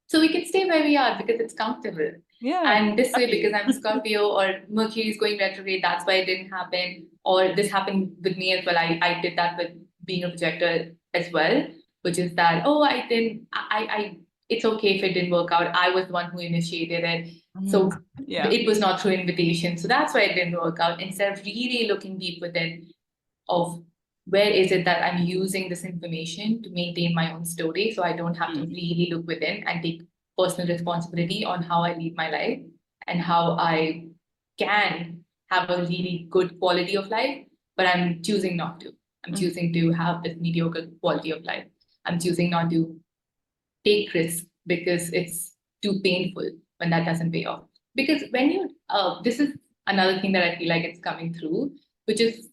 So we can stay where we are because it's comfortable. Yeah, And this way, exactly. because I'm Scorpio or Mercury is going retrograde, that's why it didn't happen. Or this happened with me as well. I did that with being a projector as well, which is that, oh, I didn't, it's okay if it didn't work out. I was the one who initiated it. So Yeah. it was not through invitation. So that's why it didn't work out. Instead of really looking deep within, of where is it that I'm using this information to maintain my own story, so I don't have to really look within and take personal responsibility on how I lead my life and how I can have a really good quality of life, but I'm choosing not to. I'm choosing to have this mediocre quality of life. I'm choosing not to take risks because it's too painful when that doesn't pay off. Because when this is another thing that I feel like it's coming through, which is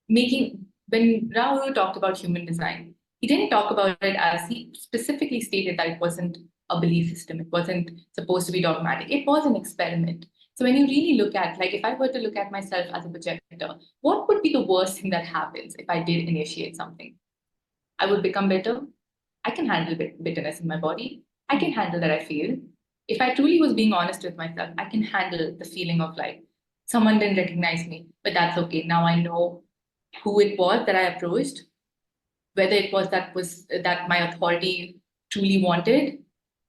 making, when Rahul talked about human design, he didn't talk about it as, he specifically stated that it wasn't a belief system. It wasn't supposed to be dogmatic. It was an experiment. So when you really look at, like, if I were to look at myself as a projector, what would be the worst thing that happens if I did initiate something? I would become bitter. I can handle bitterness in my body. I can handle that I feel. If I truly was being honest with myself, I can handle the feeling of like, someone didn't recognize me, but that's okay. Now I know who it was that I approached, whether it was that my authority truly wanted,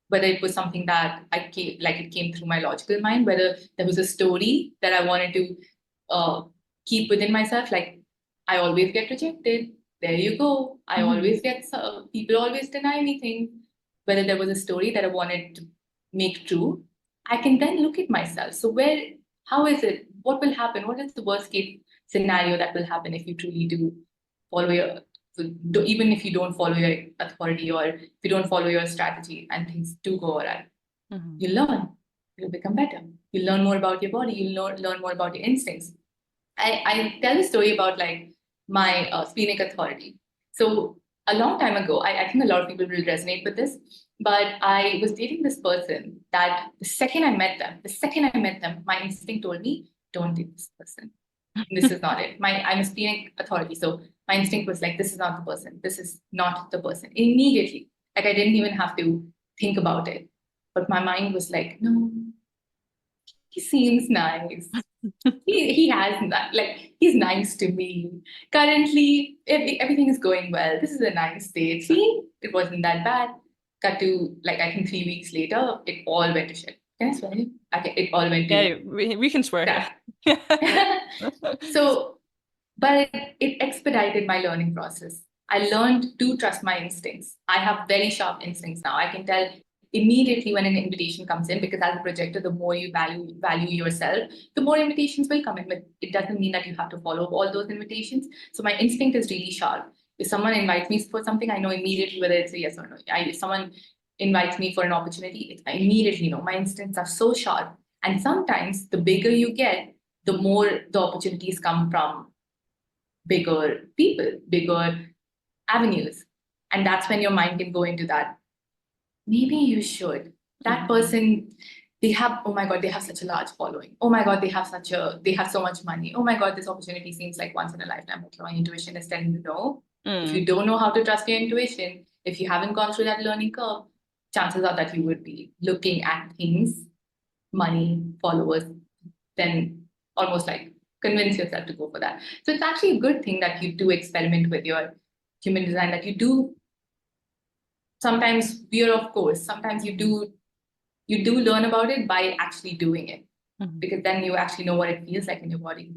whether it was something that it came through my logical mind, whether there was a story that I wanted to keep within myself, like I always get rejected. There you go. I always get people always deny me things. Whether there was a story that I wanted to make true, I can then look at myself. So how is it what will happen? What is the worst case scenario that will happen if you truly do follow your, even if you don't follow your authority or if you don't follow your strategy and things do go awry? You learn, you'll become better. You learn more about your body, you learn more about your instincts. I tell a story about like my splenic authority. So a long time ago, I think a lot of people will resonate with this, but I was dating this person that the second I met them, my instinct told me, don't date this person. This is not it. I'm a splenic authority. So my instinct was like, this is not the person. This is not the person. Immediately. Like I didn't even have to think about it. But my mind was like, no, he seems nice. He has like he's nice to me. Currently, everything is going well. This is a nice date. See, it wasn't that bad. Cut to like I think 3 weeks later, it all went to shit. Can I swear? Okay, it all went to Yeah, we can swear crap. here. So, but it expedited my learning process. I learned to trust my instincts. I have very sharp instincts now. I can tell immediately when an invitation comes in, because as a projector, the more you value yourself, the more invitations will come in. But it doesn't mean that you have to follow all those invitations. So my instinct is really sharp. If someone invites me for something, I know immediately whether it's a yes or no. If someone invites me for an opportunity, I immediately know. My instincts are so sharp. And sometimes the bigger you get, the more the opportunities come from bigger people, bigger avenues. And that's when your mind can go into that. Maybe you should. That person, they have, oh my God, they have such a large following. Oh my God, they have so much money. Oh my God, this opportunity seems like once in a lifetime. Okay, my intuition is telling you no. If you don't know how to trust your intuition, if you haven't gone through that learning curve, chances are that you would be looking at things, money, followers, then almost like convince yourself to go for that. So it's actually a good thing that you do experiment with your human design, that you do sometimes veer off course. Sometimes you do learn about it by actually doing it, because then you actually know what it feels like in your body.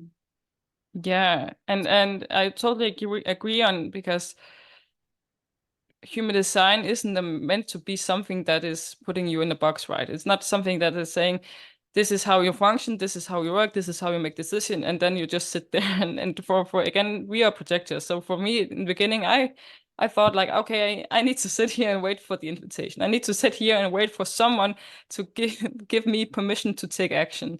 Yeah, and I totally agree on, because human design isn't meant to be something that is putting you in a box, right? It's not something that is saying, this is how you function, this is how you work, this is how you make decision, and then you just sit there and for again, we are projectors. So for me in the beginning, I thought like, okay, I need to sit here and wait for the invitation. I need to sit here and wait for someone to give me permission to take action.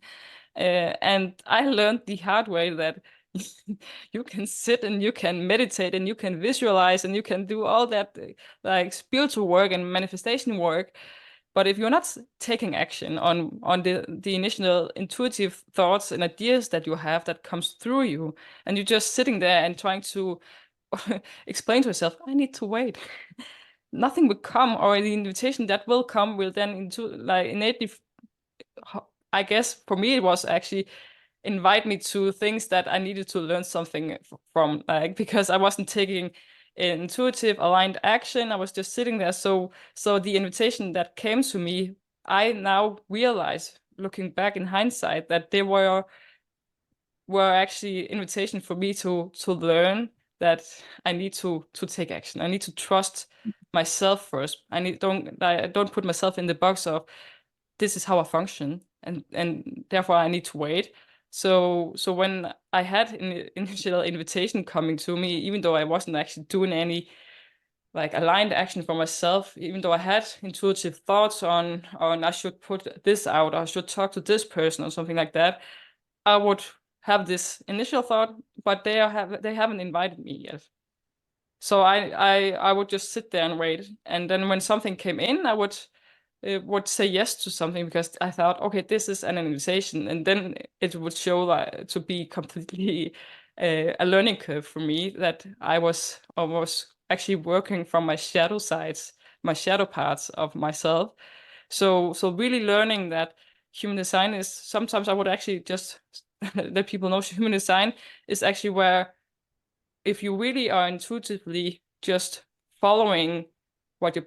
And I learned the hard way that you can sit and you can meditate and you can visualize and you can do all that like spiritual work and manifestation work. But if you're not taking action on the initial intuitive thoughts and ideas that you have that comes through you, and you're just sitting there and trying to explain to yourself, I need to wait. Nothing will come, or the invitation that will come will then into like innately, I guess for me it was actually invite me to things that I needed to learn something from, like, because I wasn't taking intuitive aligned action. I was just sitting there. So the invitation that came to me, I now realize, looking back in hindsight, that they were actually invitation for me to learn that I need to take action. I need to trust myself first. I don't put myself in the box of this is how I function, and therefore I need to wait. So when I had an initial invitation coming to me, even though I wasn't actually doing any like aligned action for myself, even though I had intuitive thoughts on I should put this out, I should talk to this person or something like that, I would have this initial thought, but they haven't invited me yet. So I would just sit there and wait, and then when something came in, I would say yes to something because I thought, okay, this is an invitation, and then it would show like to be completely a learning curve for me, that I was almost actually working from my shadow sides, my shadow parts of myself. So really learning that human design is, sometimes I would actually just let people know human design is actually where, if you really are intuitively just following what your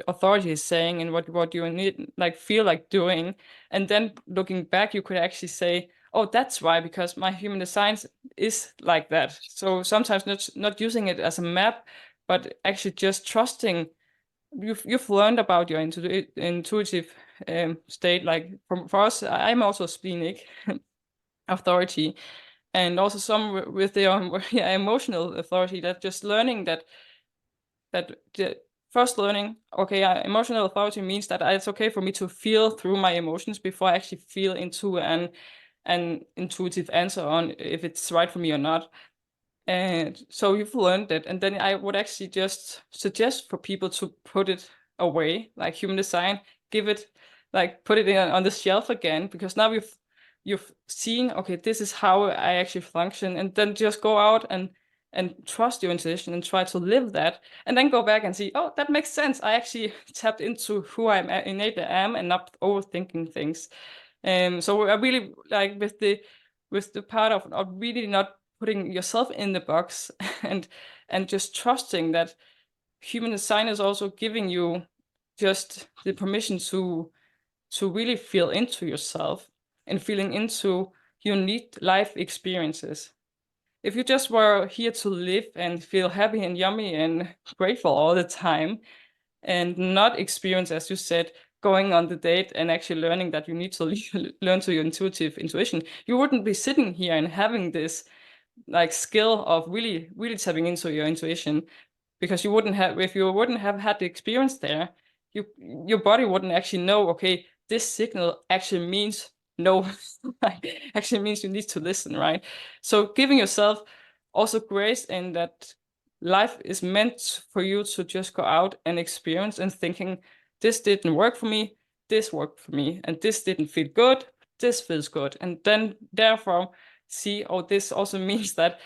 authority is saying and what you need, like feel like doing, and then looking back, you could actually say, oh, that's why, because my human design is like that. So sometimes not using it as a map, but actually just trusting. You've learned about your intuitive state. Like for us, I'm also splenic. authority, and also some with their emotional authority. That just learning that the first learning, okay, emotional authority means that it's okay for me to feel through my emotions before I actually feel into an intuitive answer on if it's right for me or not. And so you've learned that, and then I would actually just suggest for people to put it away, like human design, give it, like put it on the shelf again, because now you've seen, okay, this is how I actually function, and then just go out and trust your intuition and try to live that, and then go back and see, oh, that makes sense. I actually tapped into who I innately am and not overthinking things. So I really like with the part of really not putting yourself in the box and just trusting that human design is also giving you just the permission to really feel into yourself and feeling into your unique life experiences. If you just were here to live and feel happy and yummy and grateful all the time, and not experience, as you said, going on the date and actually learning that you need to learn to your intuitive intuition, you wouldn't be sitting here and having this like skill of really tapping into your intuition, because you wouldn't have, if you wouldn't have had the experience there, you your body wouldn't actually know, okay, this signal actually means no, like, actually means you need to listen, right? So giving yourself also grace in that life is meant for you to just go out and experience, and thinking, this didn't work for me, this worked for me, and this didn't feel good, this feels good, and then therefore see, oh, this also means that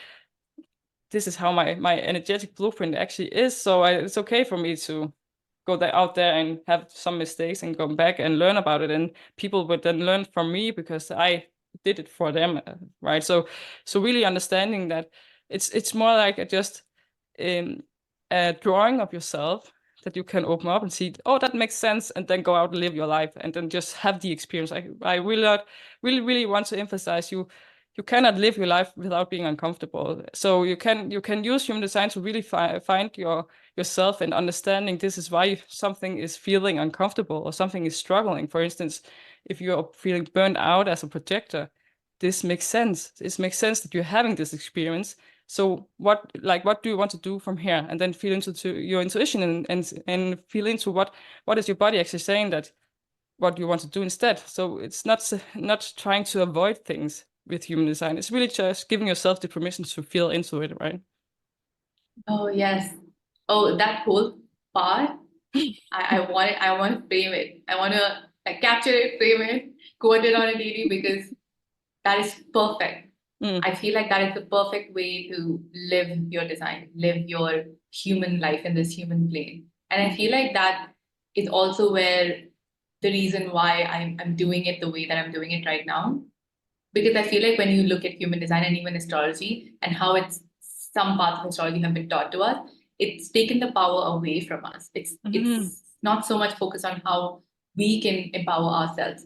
this is how my energetic blueprint actually is. So it's okay for me to go out there and have some mistakes and go back and learn about it, and people would then learn from me because I did it for them, right? So really understanding that it's more like um, a drawing of yourself that you can open up and see, oh, that makes sense, and then go out and live your life and then just have the experience. I really want to emphasize, you cannot live your life without being uncomfortable. So you can use human design to really find yourself and understanding this is why something is feeling uncomfortable or something is struggling. For instance, if you're feeling burned out as a projector, this makes sense. It makes sense that you're having this experience. So what do you want to do from here? And then feel into your intuition and feel into what is your body actually saying that what you want to do instead. So it's not trying to avoid things with human design. It's really just giving yourself the permission to feel into it, right? Oh, yes. Oh, that whole part, I want to frame it. I want to like capture it, frame it, quote it on a DVD because that is perfect. Mm. I feel like that is the perfect way to live your design, live your human life in this human plane. And I feel like that is also where the reason why I'm doing it the way that I'm doing it right now. Because I feel like when you look at human design and even astrology and how it's some parts of astrology have been taught to us, it's taken the power away from us. Mm. It's not so much focused on how we can empower ourselves.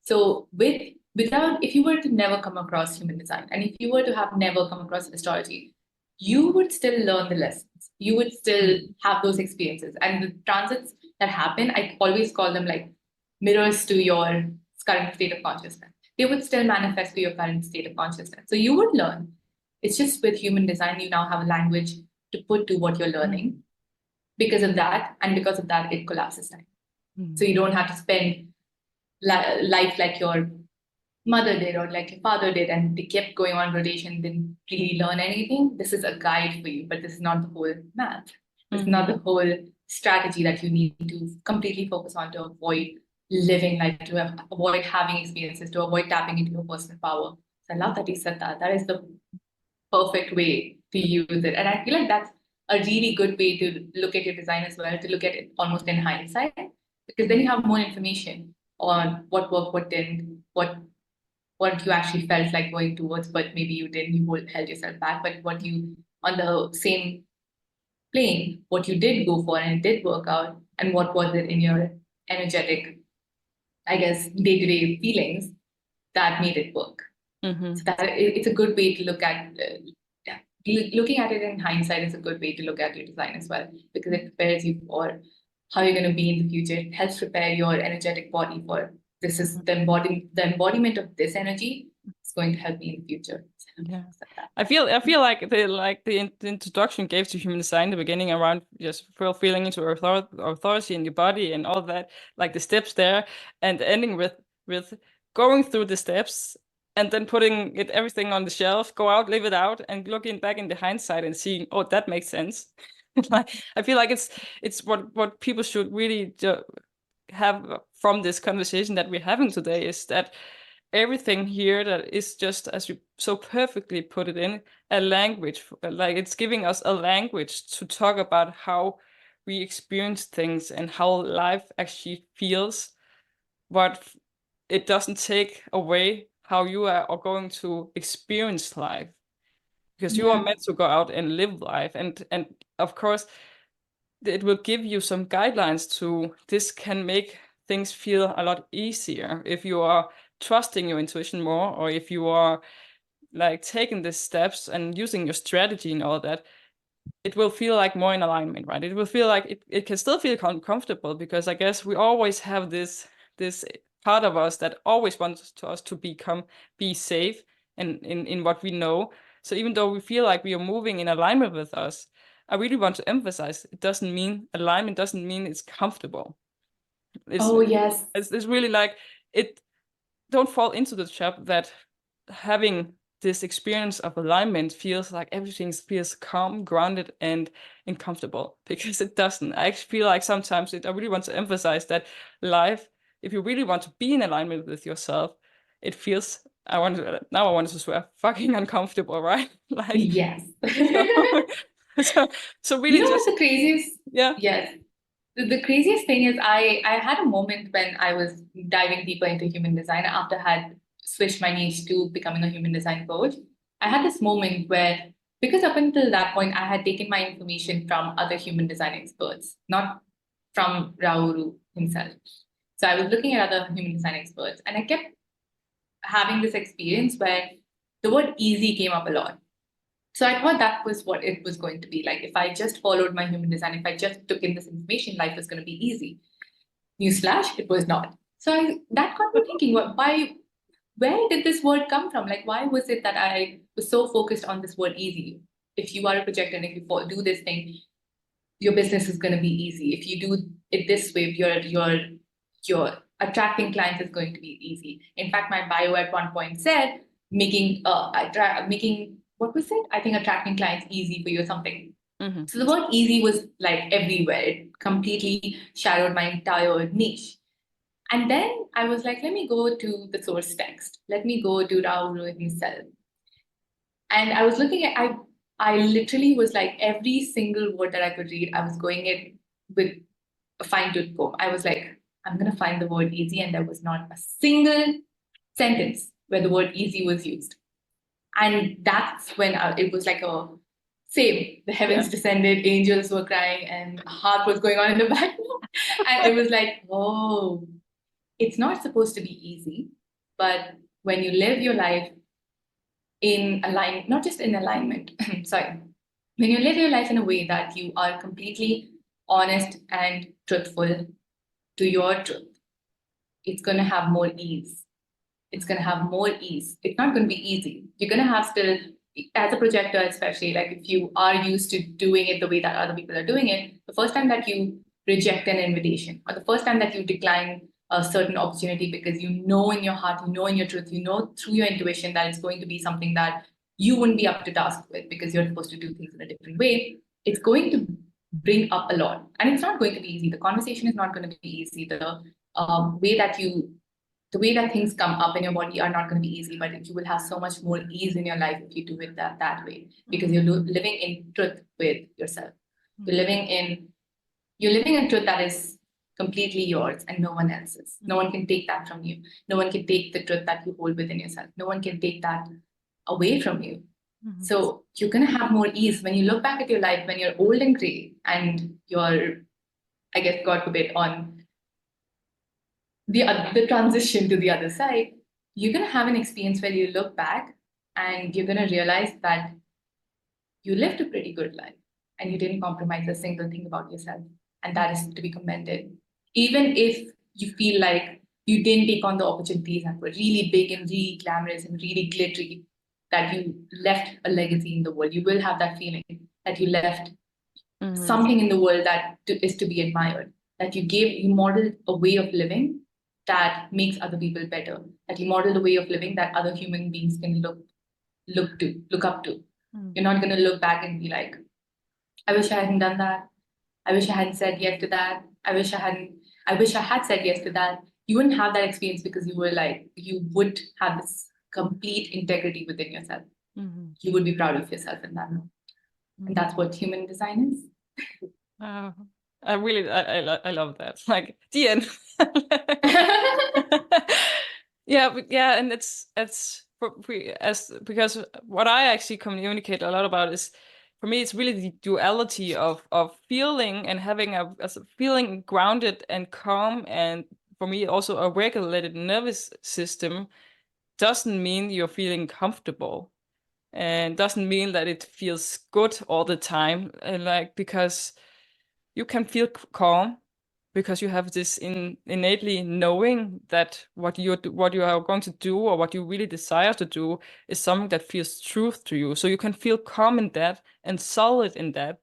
So without if you were to never come across human design and if you were to have never come across astrology, you would still learn the lessons. You would still have those experiences. And the transits that happen, I always call them like mirrors to your current state of consciousness. They would still manifest to your current state of consciousness. So you would learn. It's just with human design, you now have a language to put to what you're learning. Because of that, and because of that, it collapses time. So you don't have to spend life like your mother did or like your father did, and they kept going on rotation, didn't really learn anything. This is a guide for you, but this is not the whole math. This is not the whole strategy that you need to completely focus on to avoid living life, to avoid having experiences, to avoid tapping into your personal power. So I love that you said that. That is the perfect way to use it. And I feel like that's a really good way to look at your design as well, to look at it almost in hindsight, because then you have more information on what worked, what didn't, what you actually felt like going towards, but maybe you didn't, you held yourself back. But what you, on the same plane, what you did go for and it did work out, and what was it in your energetic, I guess, day-to-day feelings that made it work. Mm-hmm. So that it's a good way to look at, yeah, looking at it in hindsight is a good way to look at your design as well, because it prepares you for how you're going to be in the future. It helps prepare your energetic body for this is the embodiment of this energy it's going to help me in the future. So Yeah. accept that. I feel like the introduction gave to human design in the beginning around just feeling into authority in your body and all that, like the steps there, and ending with going through the steps and then putting everything on the shelf, go out, live it out, and looking back in the hindsight and seeing, oh, that makes sense. Like I feel like it's what people should really have from this conversation that we're having today, is that everything here that is just, as you so perfectly put it, in a language, like it's giving us a language to talk about how we experience things and how life actually feels, but it doesn't take away how you are going to experience life, because you are Yeah. meant to go out and live life, and of course it will give you some guidelines to this can make things feel a lot easier if you are trusting your intuition more, or if you are like taking the steps and using your strategy and all that. It will feel like more in alignment, right? It will feel like it can still feel comfortable, because I guess we always have this part of us that always wants us to be safe and in what we know. So even though we feel like we are moving in alignment with us, I really want to emphasize, it doesn't mean alignment doesn't mean it's comfortable. It's Oh, yes. it's really like it. Don't fall into the trap that having this experience of alignment feels like everything feels calm, grounded, and comfortable, because it doesn't. I actually feel like sometimes I really want to emphasize that life, if you really want to be in alignment with yourself, it feels, I want to swear, fucking uncomfortable, right? Like, Yes. so, so, so You really know what just, the craziest? yeah. Yes. The craziest thing is I had a moment when I was diving deeper into human design after I had switched my niche to becoming a human design coach. I had this moment where, because up until that point, I had taken my information from other human design experts, not from Rauru himself. So I was looking at other human design experts, and I kept having this experience where the word easy came up a lot. So I thought that was what it was going to be like. If I just followed my human design, if I just took in this information, life was going to be easy. Newsflash, it was not. So that got me thinking, where did this word come from? Like, why was it that I was so focused on this word easy? If you are a projector and if you do this thing, your business is going to be easy. If you do it this way, your attracting clients is going to be easy. In fact, my bio at one point said making what was it? I think attracting clients easy for you or something. Mm-hmm. So the word easy was like everywhere. It completely shadowed my entire niche. And then I was like, let me go to the source text. Let me go to Rahul himself. And I was looking at I literally was like every single word that I could read, I was going it with a fine-tooth comb. I was like, I'm gonna find the word easy, and there was not a single sentence where the word easy was used. And that's when it was like a same. The heavens Yeah. descended, angels were crying, and a harp was going on in the background. And it was like, oh, it's not supposed to be easy, but when you live your life in alignment, not just in alignment, sorry, when you live your life in a way that you are completely honest and truthful to your truth, it's going to have more ease. It's going to have more ease. It's not going to be easy. You're going to have still, as a projector, especially, like if you are used to doing it the way that other people are doing it, the first time that you reject an invitation, or the first time that you decline a certain opportunity because you know in your heart, you know in your truth, you know through your intuition that it's going to be something that you wouldn't be up to task with because you're supposed to do things in a different way, it's going to bring up a lot. And it's not going to be easy. The conversation is not going to be easy. Way that you the way that things come up in your body are not going to be easy, but you will have so much more ease in your life if you do it that way, because Mm-hmm. you're living in truth with yourself. You're Mm-hmm. living in you're living in truth that is completely yours and no one else's. No one can take that from you. No one can take the truth that you hold within yourself. No one can take that away from you. Mm-hmm. So you're going to have more ease when you look back at your life when you're old and gray and you're, I guess, God forbid, on the transition to the other side, you're going to have an experience where you look back and you're going to realize that you lived a pretty good life and you didn't compromise a single thing about yourself. And that is to be commended. Even if you feel like You didn't take on the opportunities that were really big and really glamorous and really glittery, that you left a legacy in the world. You will have that feeling that you left something in the world that is to be admired, that you modeled a way of living that makes other people better, that you modeled a way of living that other human beings can look up to. You're not going to look back and be like, I wish I hadn't done that. I wish I hadn't said yes to that. I wish I had said yes to that. You wouldn't have that experience because you would have this complete integrity within yourself. You would be proud of yourself in that. And that's what human design is. I really, I love that. Like the end. Yeah, but yeah, and it's because what I actually communicate a lot about is, for me, it's really the duality of feeling and having as a feeling grounded and calm, and for me also a regulated nervous system doesn't mean you're feeling comfortable, and doesn't mean that it feels good all the time, and like, because you can feel calm because you have this innately knowing that what you are going to do, or what you really desire to do, is something that feels truth to you. So you can feel calm in that and solid in that,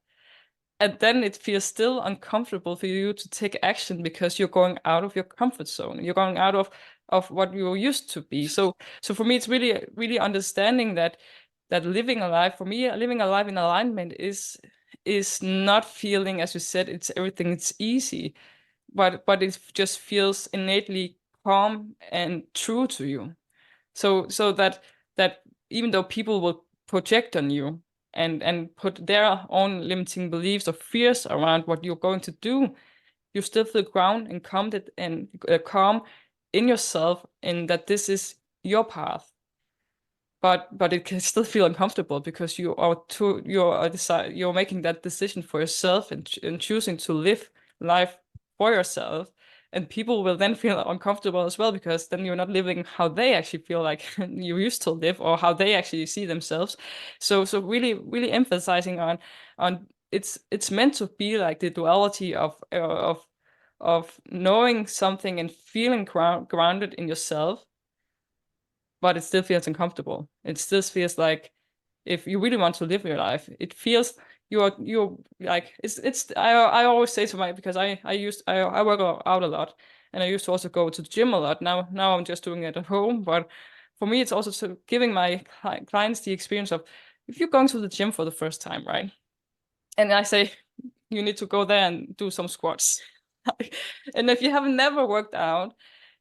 and then it feels still uncomfortable for you to take action because you're going out of your comfort zone. You're going out of what you used to be. So for me, it's really understanding that living a life, for me, living a life in alignment is not feeling, as you said, it's everything, it's easy, but it just feels innately calm and true to you. So that even though people will project on you and put their own limiting beliefs or fears around what you're going to do, you still feel grounded and calm in yourself, in that this is your path. But it can still feel uncomfortable because you're making that decision for yourself, and choosing to live life for yourself. And people will then feel uncomfortable as well, because then you're not living how they actually feel like you used to live, or how they actually see themselves. So really emphasizing on it's meant to be like the duality of knowing something and feeling grounded in yourself, but it still feels uncomfortable. It still feels like, if you really want to live your life, it feels you're like, it's I always say to my, because I work out a lot, and I used to also go to the gym a lot. Now I'm just doing it at home. But for me, it's also giving my clients the experience of, if you're going to the gym for the first time, right? And I say, you need to go there and do some squats. And if you have never worked out,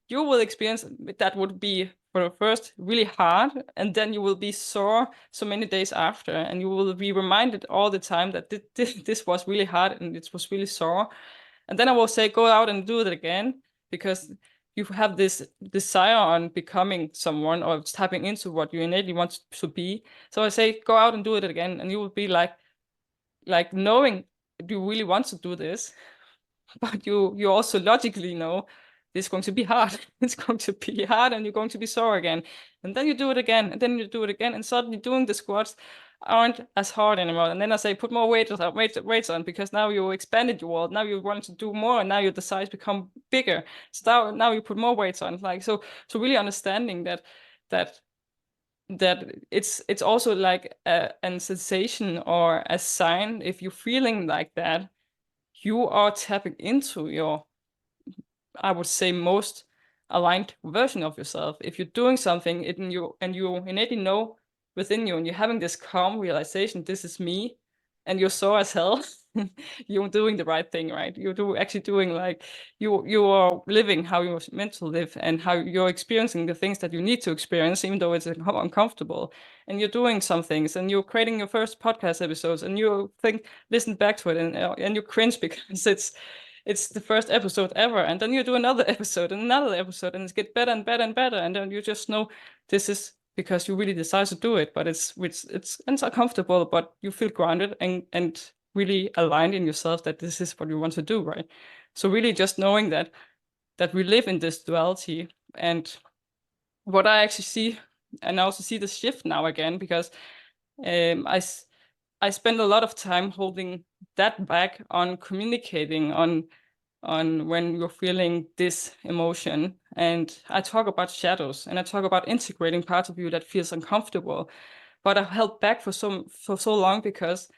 you will experience that would be, for the first, really hard, and then you will be sore so many days after, and you will be reminded all the time that this was really hard and it was really sore. And then I will say, go out and do it again, because you have this desire on becoming someone, or tapping into what you innately want to be. So I say, go out and do it again, and you will be like knowing you really want to do this, but you also logically know this is going to be hard. It's going to be hard, and you're going to be sore again. And then you do it again, and then you do it again, and suddenly doing the squats aren't as hard anymore. And then I say, put more weights on, because now you expanded your world. Now you want to do more, and now your desires become bigger. So now you put more weights on. Like, so really understanding that it's also like a sensation or a sign. If you're feeling like that, you are tapping into your, I would say, most aligned version of yourself. If you're doing something and you innately know within you, and you're having this calm realization, this is me, and you're sore as hell, you're doing the right thing, right? Actually doing, like, you are living how you're meant to live, and how you're experiencing the things that you need to experience, even though it's uncomfortable. And you're doing some things, and you're creating your first podcast episodes, and you listen back to it, and you cringe because it's the first episode ever, and then you do another episode and another episode, and it gets better and better and better, and then you just know this is because you really decide to do it. But it's uncomfortable, but you feel grounded and really aligned in yourself that this is what you want to do, right? So really just knowing that we live in this duality. And what I actually see, and I also see the shift now again, because I spend a lot of time holding that back on communicating, on on when you're feeling this emotion. And I talk about shadows, and I talk about integrating parts of you that feels uncomfortable. But I've held back for so long because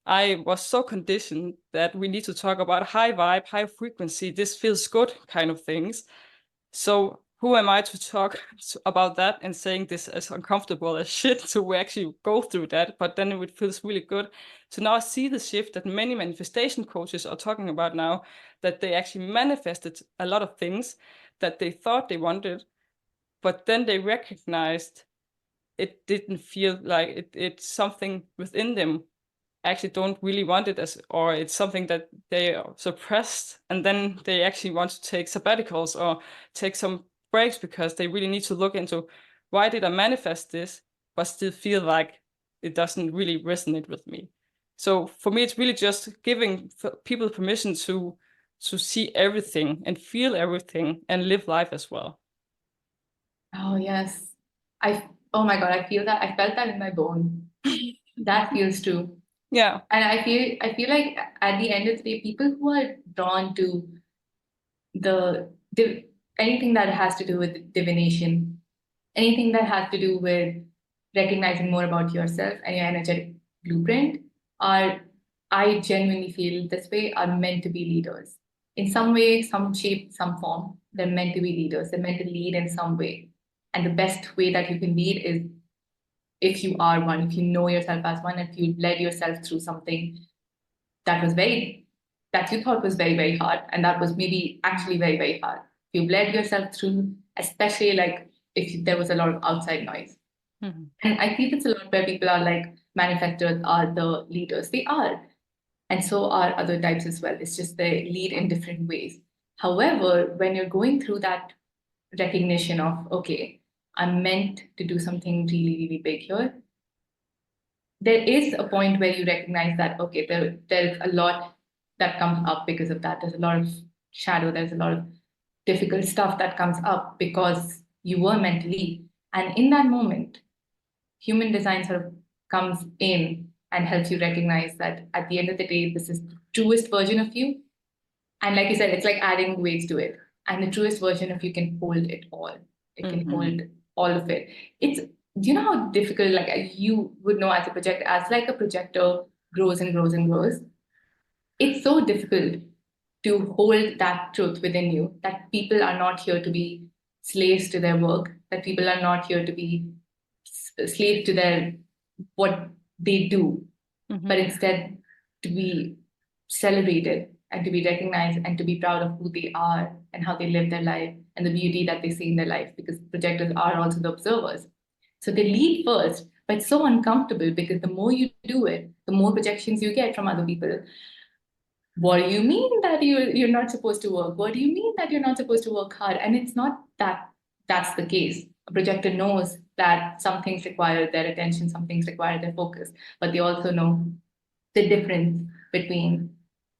I was so conditioned that we need to talk about high vibe, high frequency, this feels good kind of things. So who am I to talk about that and saying this is uncomfortable as shit to actually go through that? But then it feels really good to now see the shift that many manifestation coaches are talking about now, that they actually manifested a lot of things that they thought they wanted, but then they recognized it didn't feel like it's something within them actually don't really want it, as or it's something that they are suppressed, and then they actually want to take sabbaticals or take some breaks because they really need to look into why did I manifest this but still feel like it doesn't really resonate with me. So for me it's really just giving people permission to see everything and feel everything and live life as well. Oh, yes. Oh my God, I feel that. I felt that in my bone. That feels true. Yeah. And I feel like at the end of the day, people who are drawn to the anything that has to do with divination, anything that has to do with recognizing more about yourself and your energetic blueprint are, I genuinely feel this way, are meant to be leaders. In some way, some shape, some form, they're meant to be leaders. They're meant to lead in some way. And the best way that you can lead is if you are one, if you know yourself as one, if you led yourself through something that was very, that you thought was very, very hard, and that was maybe actually very, very hard. If you led yourself through, especially like if there was a lot of outside noise. Mm-hmm. And I feel it's a lot where people are like, manifestors are the leaders. They are. And so are other types as well. It's just they lead in different ways. However, when you're going through that recognition of, okay, I'm meant to do something really, really big here, there is a point where you recognize that, okay, there's a lot that comes up because of that. There's a lot of shadow, there's a lot of difficult stuff that comes up because you were meant to lead. And in that moment, human design sort of comes in and helps you recognize that at the end of the day, this is the truest version of you. And like you said, it's like adding weights to it. And the truest version of you can hold it all. It can hold all of it. It's, do you know how difficult, like you would know as a projector, as like a projector grows and grows and grows, it's so difficult to hold that truth within you, that people are not here to be slaves to their work, that people are not here to be slaves to their what they do, but instead to be celebrated and to be recognized and to be proud of who they are and how they live their life and the beauty that they see in their life, because projectors are also the observers. So they lead first, but it's so uncomfortable because the more you do it, the more projections you get from other people. What do you mean that you're not supposed to work? What do you mean that you're not supposed to work hard? And it's not that that's the case. A projector knows that some things require their attention, some things require their focus, but they also know the difference between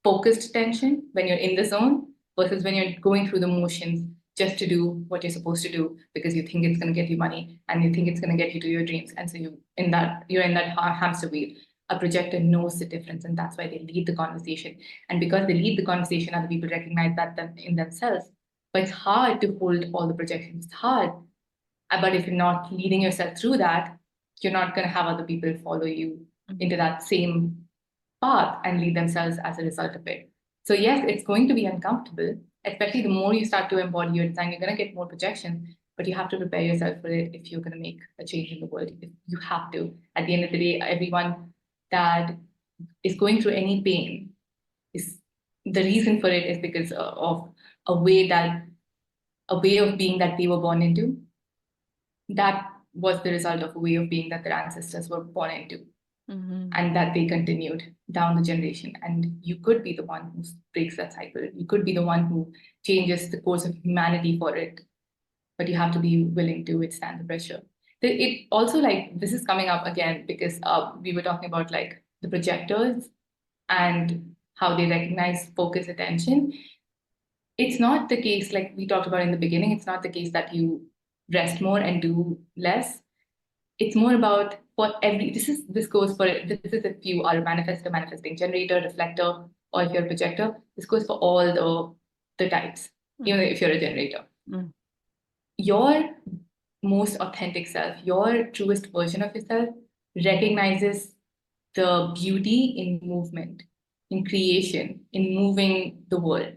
focused attention when you're in the zone versus when you're going through the motions just to do what you're supposed to do because you think it's going to get you money and you think it's going to get you to your dreams, and so you're in that hamster wheel. A projector knows the difference, and that's why they lead the conversation. And because they lead the conversation, other people recognize that in themselves. But it's hard to hold all the projections. It's hard. But if you're not leading yourself through that, you're not going to have other people follow you into that same path and lead themselves as a result of it. So yes, it's going to be uncomfortable, especially the more you start to embody your design, you're going to get more projection, but you have to prepare yourself for it if you're going to make a change in the world. If you have to. At the end of the day, everyone that is going through any pain is the reason for it is because of a way of being that they were born into. That was the result of a way of being that their ancestors were born into. And that they continued down the generation. And you could be the one who breaks that cycle. You could be the one who changes the course of humanity for it, but you have to be willing to withstand the pressure. It also, like, this is coming up again because we were talking about like the projectors and how they recognize focus attention. It's not the case, like we talked about in the beginning, it's not the case that you rest more and do less. It's more about for every, this goes for, this is if you are a manifestor, manifesting generator, reflector, or if you're a projector, this goes for all the the types, even if you're a generator. Mm. Your most authentic self, your truest version of yourself, recognizes the beauty in movement, in creation, in moving the world.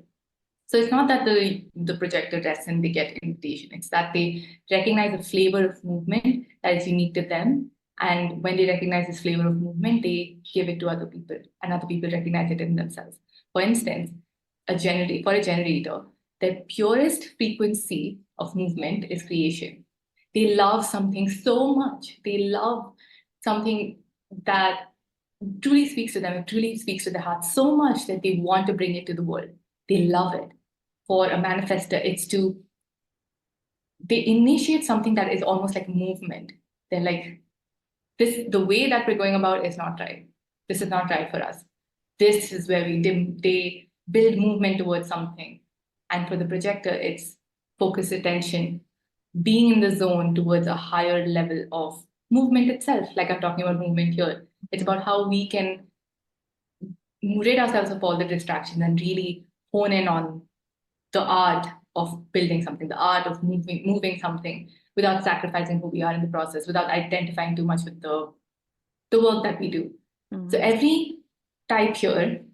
So it's not that the projector rests and they get invitation. It's that they recognize a flavor of movement that is unique to them. And when they recognize this flavor of movement, they give it to other people, and other people recognize it in themselves. For instance, for a generator, the purest frequency of movement is creation. They love something so much. They love something that truly speaks to them. It truly speaks to their heart so much that they want to bring it to the world. They love it. For a manifester, they initiate something that is almost like movement. They're like, the way that we're going about is not right. This is not right for us. This is where they build movement towards something. And for the projector, it's focus attention, being in the zone towards a higher level of movement itself. Like I'm talking about movement here. It's about how we can rid ourselves of all the distractions and really hone in on the art of building something, the art of moving something without sacrificing who we are in the process, without identifying too much with the work that we do. So every type here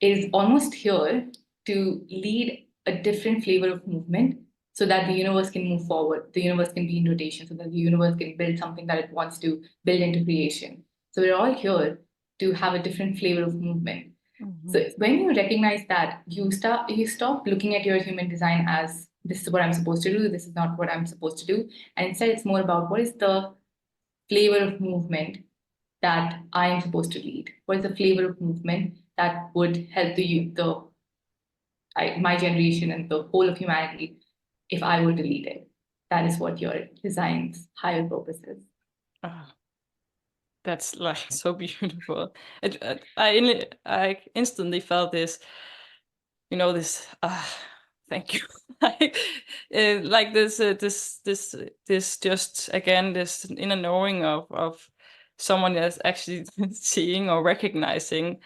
is almost here to lead a different flavor of movement so that the universe can move forward, the universe can be in rotation, so that the universe can build something that it wants to build into creation. So we're all here to have a different flavor of movement. So when you recognize that, you stop looking at your human design as this is what I'm supposed to do, this is not what I'm supposed to do. And instead it's more about what is the flavor of movement that I am supposed to lead? What is the flavor of movement that would help my generation and the whole of humanity if I were to lead it? That is what your design's higher purpose is. That's like so beautiful. I instantly felt this, this thank you, like this just again this inner knowing of someone that's actually seeing or recognizing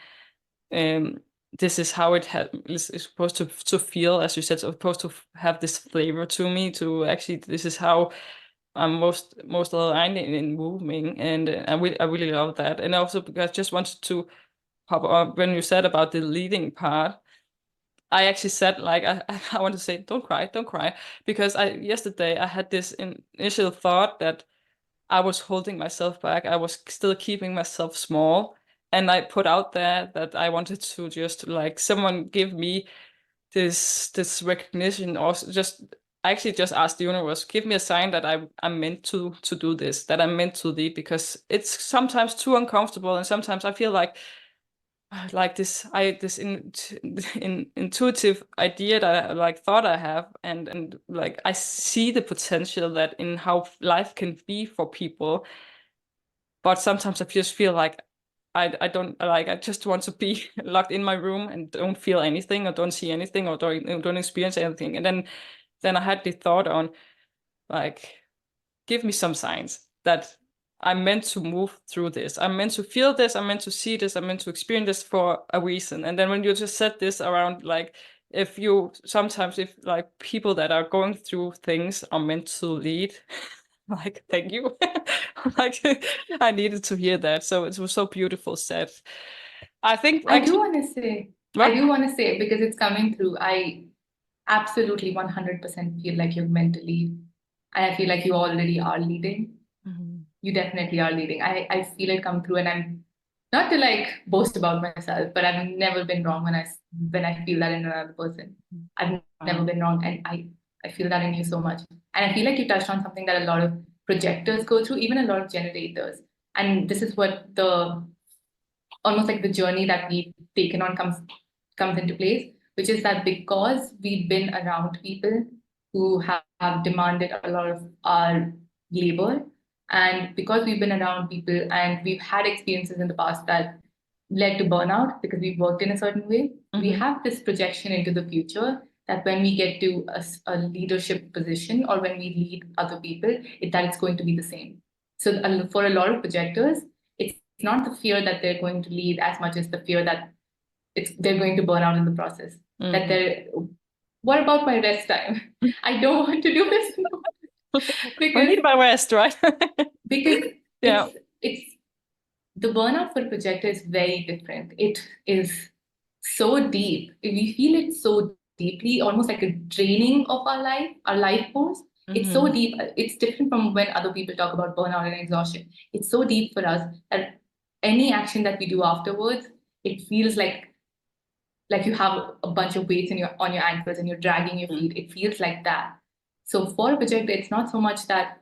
this is how is supposed to feel, as you said, supposed to have this flavor to me, to actually this is how I'm most aligned in moving, and I really love that. And also because I just wanted to pop up when you said about the leading part. I actually said like I want to say don't cry, because yesterday I had this initial thought that I was holding myself back. I was still keeping myself small, and I put out there that I wanted to just like someone give me this recognition, or just I actually just asked the universe, give me a sign that I'm meant to do this, that I'm meant to lead, because it's sometimes too uncomfortable, and sometimes I feel like this intuitive idea that I like thought I have, and like I see the potential that in how life can be for people, but sometimes I just feel like I don't like, I just want to be locked in my room and don't feel anything or don't see anything or don't experience anything. And then I had the thought on like, give me some signs that I'm meant to move through this. I'm meant to feel this. I'm meant to see this. I'm meant to experience this for a reason. And then when you just said this around like, if like people that are going through things are meant to lead, like, thank you. Like, I needed to hear that. So it was so beautiful said. I think I do actually, want to say, what? because it's coming through. I absolutely 100% feel like you're meant to lead. And I feel like you already are leading. You definitely are leading. I feel it come through, and I'm not to like boast about myself, but I've never been wrong when I feel that in another person. I've never been wrong, and I feel that in you so much. And I feel like you touched on something that a lot of projectors go through, even a lot of generators. And this is what the almost like the journey that we've taken on comes into place, which is that because we've been around people who have demanded a lot of our labor, and because we've been around people and we've had experiences in the past that led to burnout because we've worked in a certain way, we have this projection into the future that when we get to a leadership position or when we lead other people, that it's going to be the same. So for a lot of projectors, it's not the fear that they're going to lead as much as the fear that they're going to burn out in the process. That what about my rest time? I don't want to do this I because need my rest, right? because Yeah. it's the burnout for a projector is very different. It is so deep. We feel it so deeply, almost like a draining of our life force. It's so Hmm. deep. It's different from when other people talk about burnout and exhaustion. It's so deep for us that any action that we do afterwards, it feels like you have a bunch of weights in your on your ankles and you're dragging your feet. It feels like that. So for a projector, it's not so much that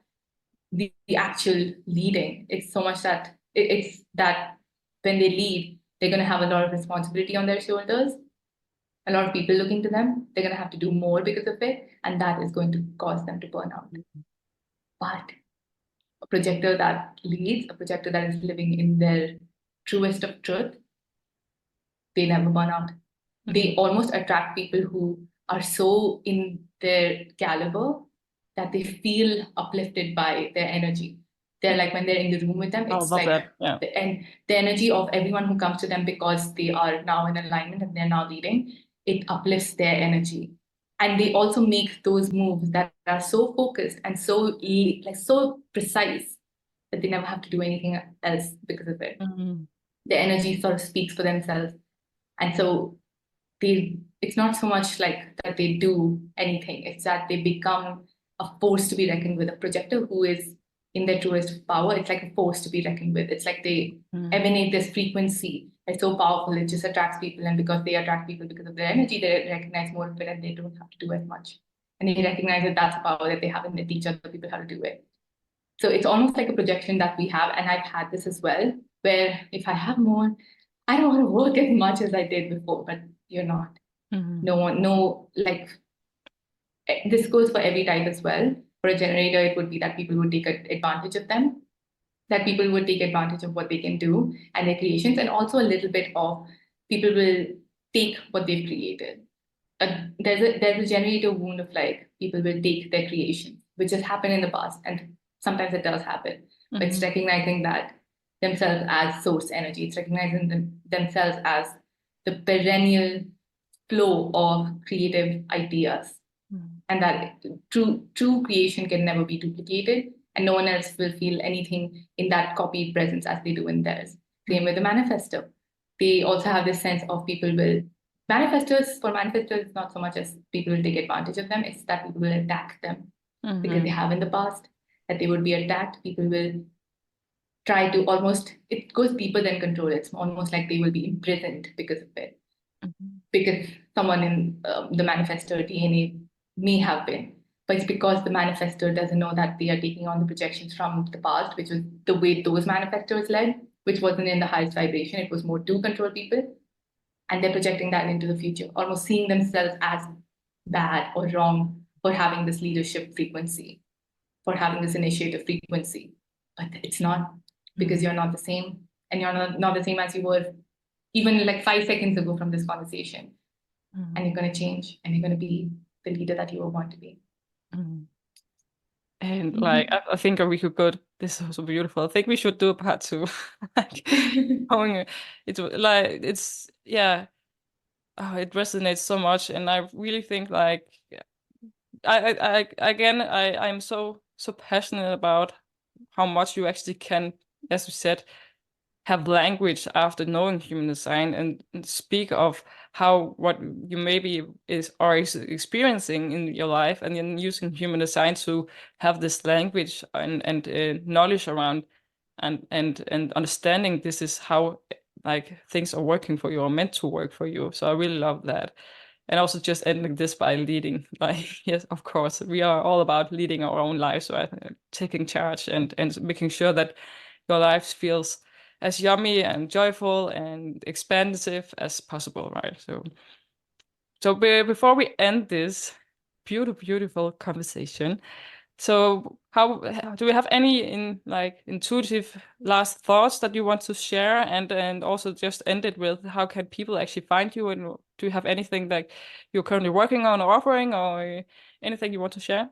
the actual leading. It's so much that it's that when they lead, they're going to have a lot of responsibility on their shoulders, a lot of people looking to them. They're going to have to do more because of it, and that is going to cause them to burn out. But a projector that leads, a projector that is living in their truest of truth, they never burn out. They Hmm. almost attract people who are so in their caliber that they feel uplifted by their energy. They're like when they're in the room with them, I it's love like that. Yeah. and the energy of everyone who comes to them because they are now in alignment and they're now leading, it uplifts their energy. And they also make those moves that are so focused and so like so precise that they never have to do anything else because of it. Hmm. The energy sort of speaks for themselves. And so it's not so much like that they do anything, it's that they become a force to be reckoned with. A projector who is in their truest power, it's like a force to be reckoned with. It's like they Hmm. emanate this frequency. It's so powerful, it just attracts people, and because they attract people because of their energy, they recognize more of it and they don't have to do as much. And they recognize that that's a power that they have and they teach other people how to do it. So it's almost like a projection that we have, and I've had this as well, where if I have more, I don't want to work as much as I did before, but you're not. Hmm. No one, no, like this goes for every type as well. For a generator, it would be that people would take advantage of them, that people would take advantage of what they can do and their creations, and also a little bit of people will take what they've created. There's a generator wound of like people will take their creations, which has happened in the past, and sometimes it does happen. But it's Hmm. recognizing that themselves as source energy. It's recognizing themselves as the perennial flow of creative ideas, Hmm. and that true creation can never be duplicated, and no one else will feel anything in that copied presence as they do in theirs. Same with the manifesto. They also have this sense of people will manifestors for manifestors, it's not so much as people will take advantage of them, it's that people will attack them because they Hmm. have in the past, that they would be attacked. People will try to almost, it goes deeper than control. It's almost like they will be imprisoned because of it, Hmm. because someone in the manifestor DNA may have been. But it's because the manifestor doesn't know that they are taking on the projections from the past, which was the way those manifestors led, which wasn't in the highest vibration. It was more to control people. And they're projecting that into the future, almost seeing themselves as bad or wrong for having this leadership frequency, for having this initiative frequency. But it's not, because you're not the same. And you're not the same as you were even like 5 seconds ago from this conversation, Hmm. and you're going to change and you're going to be the leader that you want to be. Hmm. And like, I think we could go. This is so beautiful. I think we should do a part two. Like, going, it's like yeah. Oh, it resonates so much, and I really think like again, I'm so passionate about how much you actually can, as you said, have language after knowing human design, and speak of how what you maybe is experiencing in your life, and then using human design to have this language and knowledge around and understanding this is how like things are working for you or meant to work for you. So I really love that. And also just ending this by leading, like, yes, of course, we are all about leading our own lives, right? Taking charge and making sure that your life feels as yummy and joyful and expansive as possible, right? So before we end this beautiful conversation, so how do we have any in like intuitive last thoughts that you want to share, and also just end it with how can people actually find you, and do you have anything that you're currently working on or offering, or anything you want to share?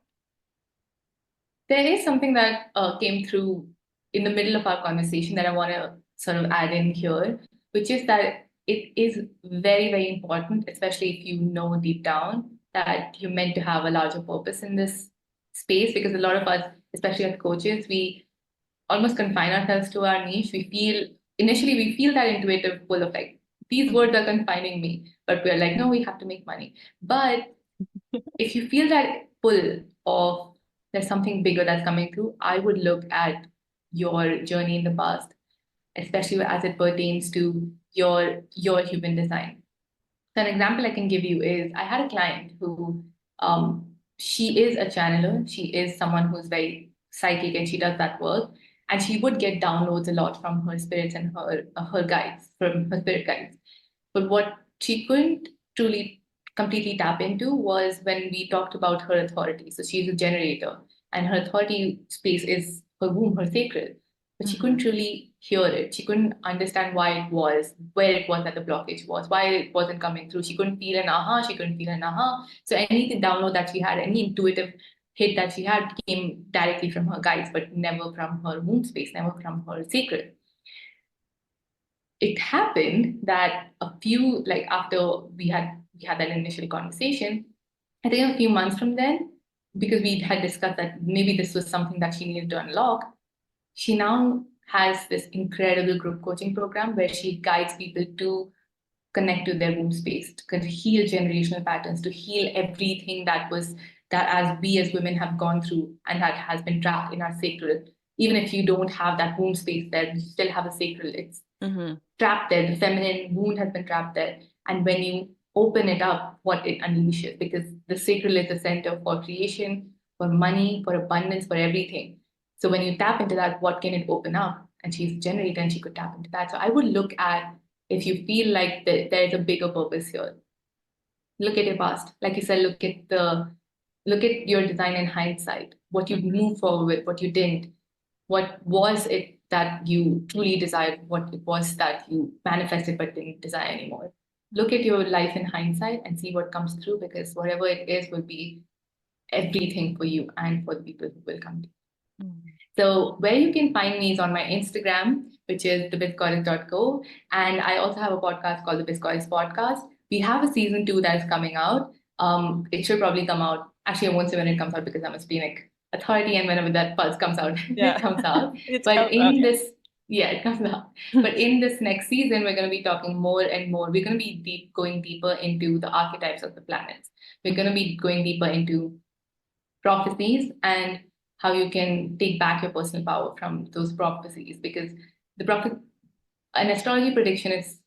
There is something that came through in the middle of our conversation that I want to sort of add in here, which is that it is very, very important, especially if you know deep down that you're meant to have a larger purpose in this space, because a lot of us, especially as coaches, we almost confine ourselves to our niche. Initially we feel that intuitive pull of like, these words are confining me, but we're like, no, we have to make money. But if you feel that pull of there's something bigger that's coming through, I would look at your journey in the past, especially as it pertains to your human design. So an example I can give you is I had a client who she is a channeler. She is someone who's very psychic and she does that work. And she would get downloads a lot from her spirits and her guides, from her spirit guides. But what she couldn't truly completely tap into was when we talked about her authority. So she's a generator, and her authority space is her womb, her sacral. But she couldn't really hear it. She couldn't understand why it was, where it was that the blockage was, why it wasn't coming through. She couldn't feel an aha, she couldn't feel an aha. So any download that she had, any intuitive hit that she had came directly from her guides, but never from her womb space, never from her sacral. It happened that a few, like after we had that initial conversation, I think a few months from then, because we had discussed that maybe this was something that she needed to unlock, she now has this incredible group coaching program where she guides people to connect to their womb space, to heal generational patterns, to heal everything that as we as women have gone through and that has been trapped in our sacral. Even if you don't have that womb space there, you still have a sacral. It's trapped there. The feminine wound has been trapped there. And when you open it up, what it unleashes, because the sacral is the center for creation, for money, for abundance, for everything. So when you tap into that, what can it open up? And she's a generator and she could tap into that. So I would look at, if you feel like there's a bigger purpose here, look at your past. Like you said, look at your design in hindsight, what you moved forward with, what you didn't, what was it that you truly desired, what it was that you manifested but didn't desire anymore. Look at your life in hindsight and see what comes through, because whatever it is will be everything for you and for the people who will come to you. So where you can find me is on my Instagram, which is thebizgoddess.co. And I also have a podcast called the Biz Goddess Podcast. We have a season 2 that is coming out. It should probably come out. Actually, I won't say when it comes out because I'm a splenic authority, and whenever that pulse comes out, it comes out. It But comes in out, yeah. this, yeah, it comes out. But in this next season, we're going to be talking more and more. We're going to be going deeper into the archetypes of the planets. We're going to be going deeper into prophecies and how you can take back your personal power from those prophecies, because the prophet an astrology prediction is,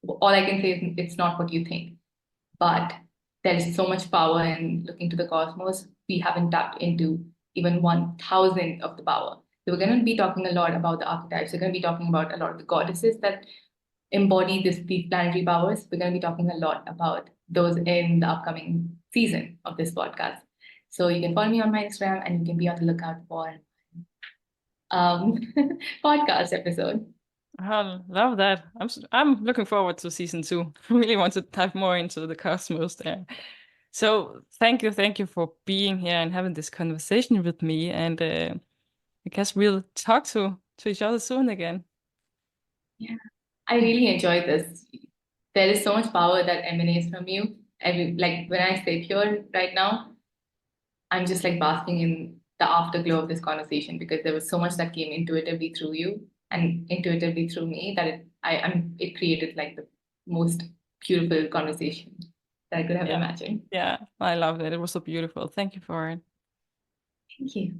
all I can say is it's not what you think, but there is so much power in looking to the cosmos. We haven't tapped into even 1,000th of the power. So we're going to be talking a lot about the archetypes. We're going to be talking about a lot of the goddesses that embody these planetary powers. We're going to be talking a lot about those in the upcoming season of this podcast. So you can follow me on my Instagram and you can be on the lookout for um podcast episode. I love that. I'm looking forward to season 2. Really want to dive more into the cosmos there. So thank you for being here and having this conversation with me. And I guess we'll talk to each other soon again. Yeah, I really enjoyed this. There is so much power that emanates from you. Like when I sit here right now, I'm just like basking in the afterglow of this conversation, because there was so much that came intuitively through you and intuitively through me that it created like the most beautiful conversation that I could have imagined. Yeah, I loved it. It was so beautiful. Thank you for it. Thank you.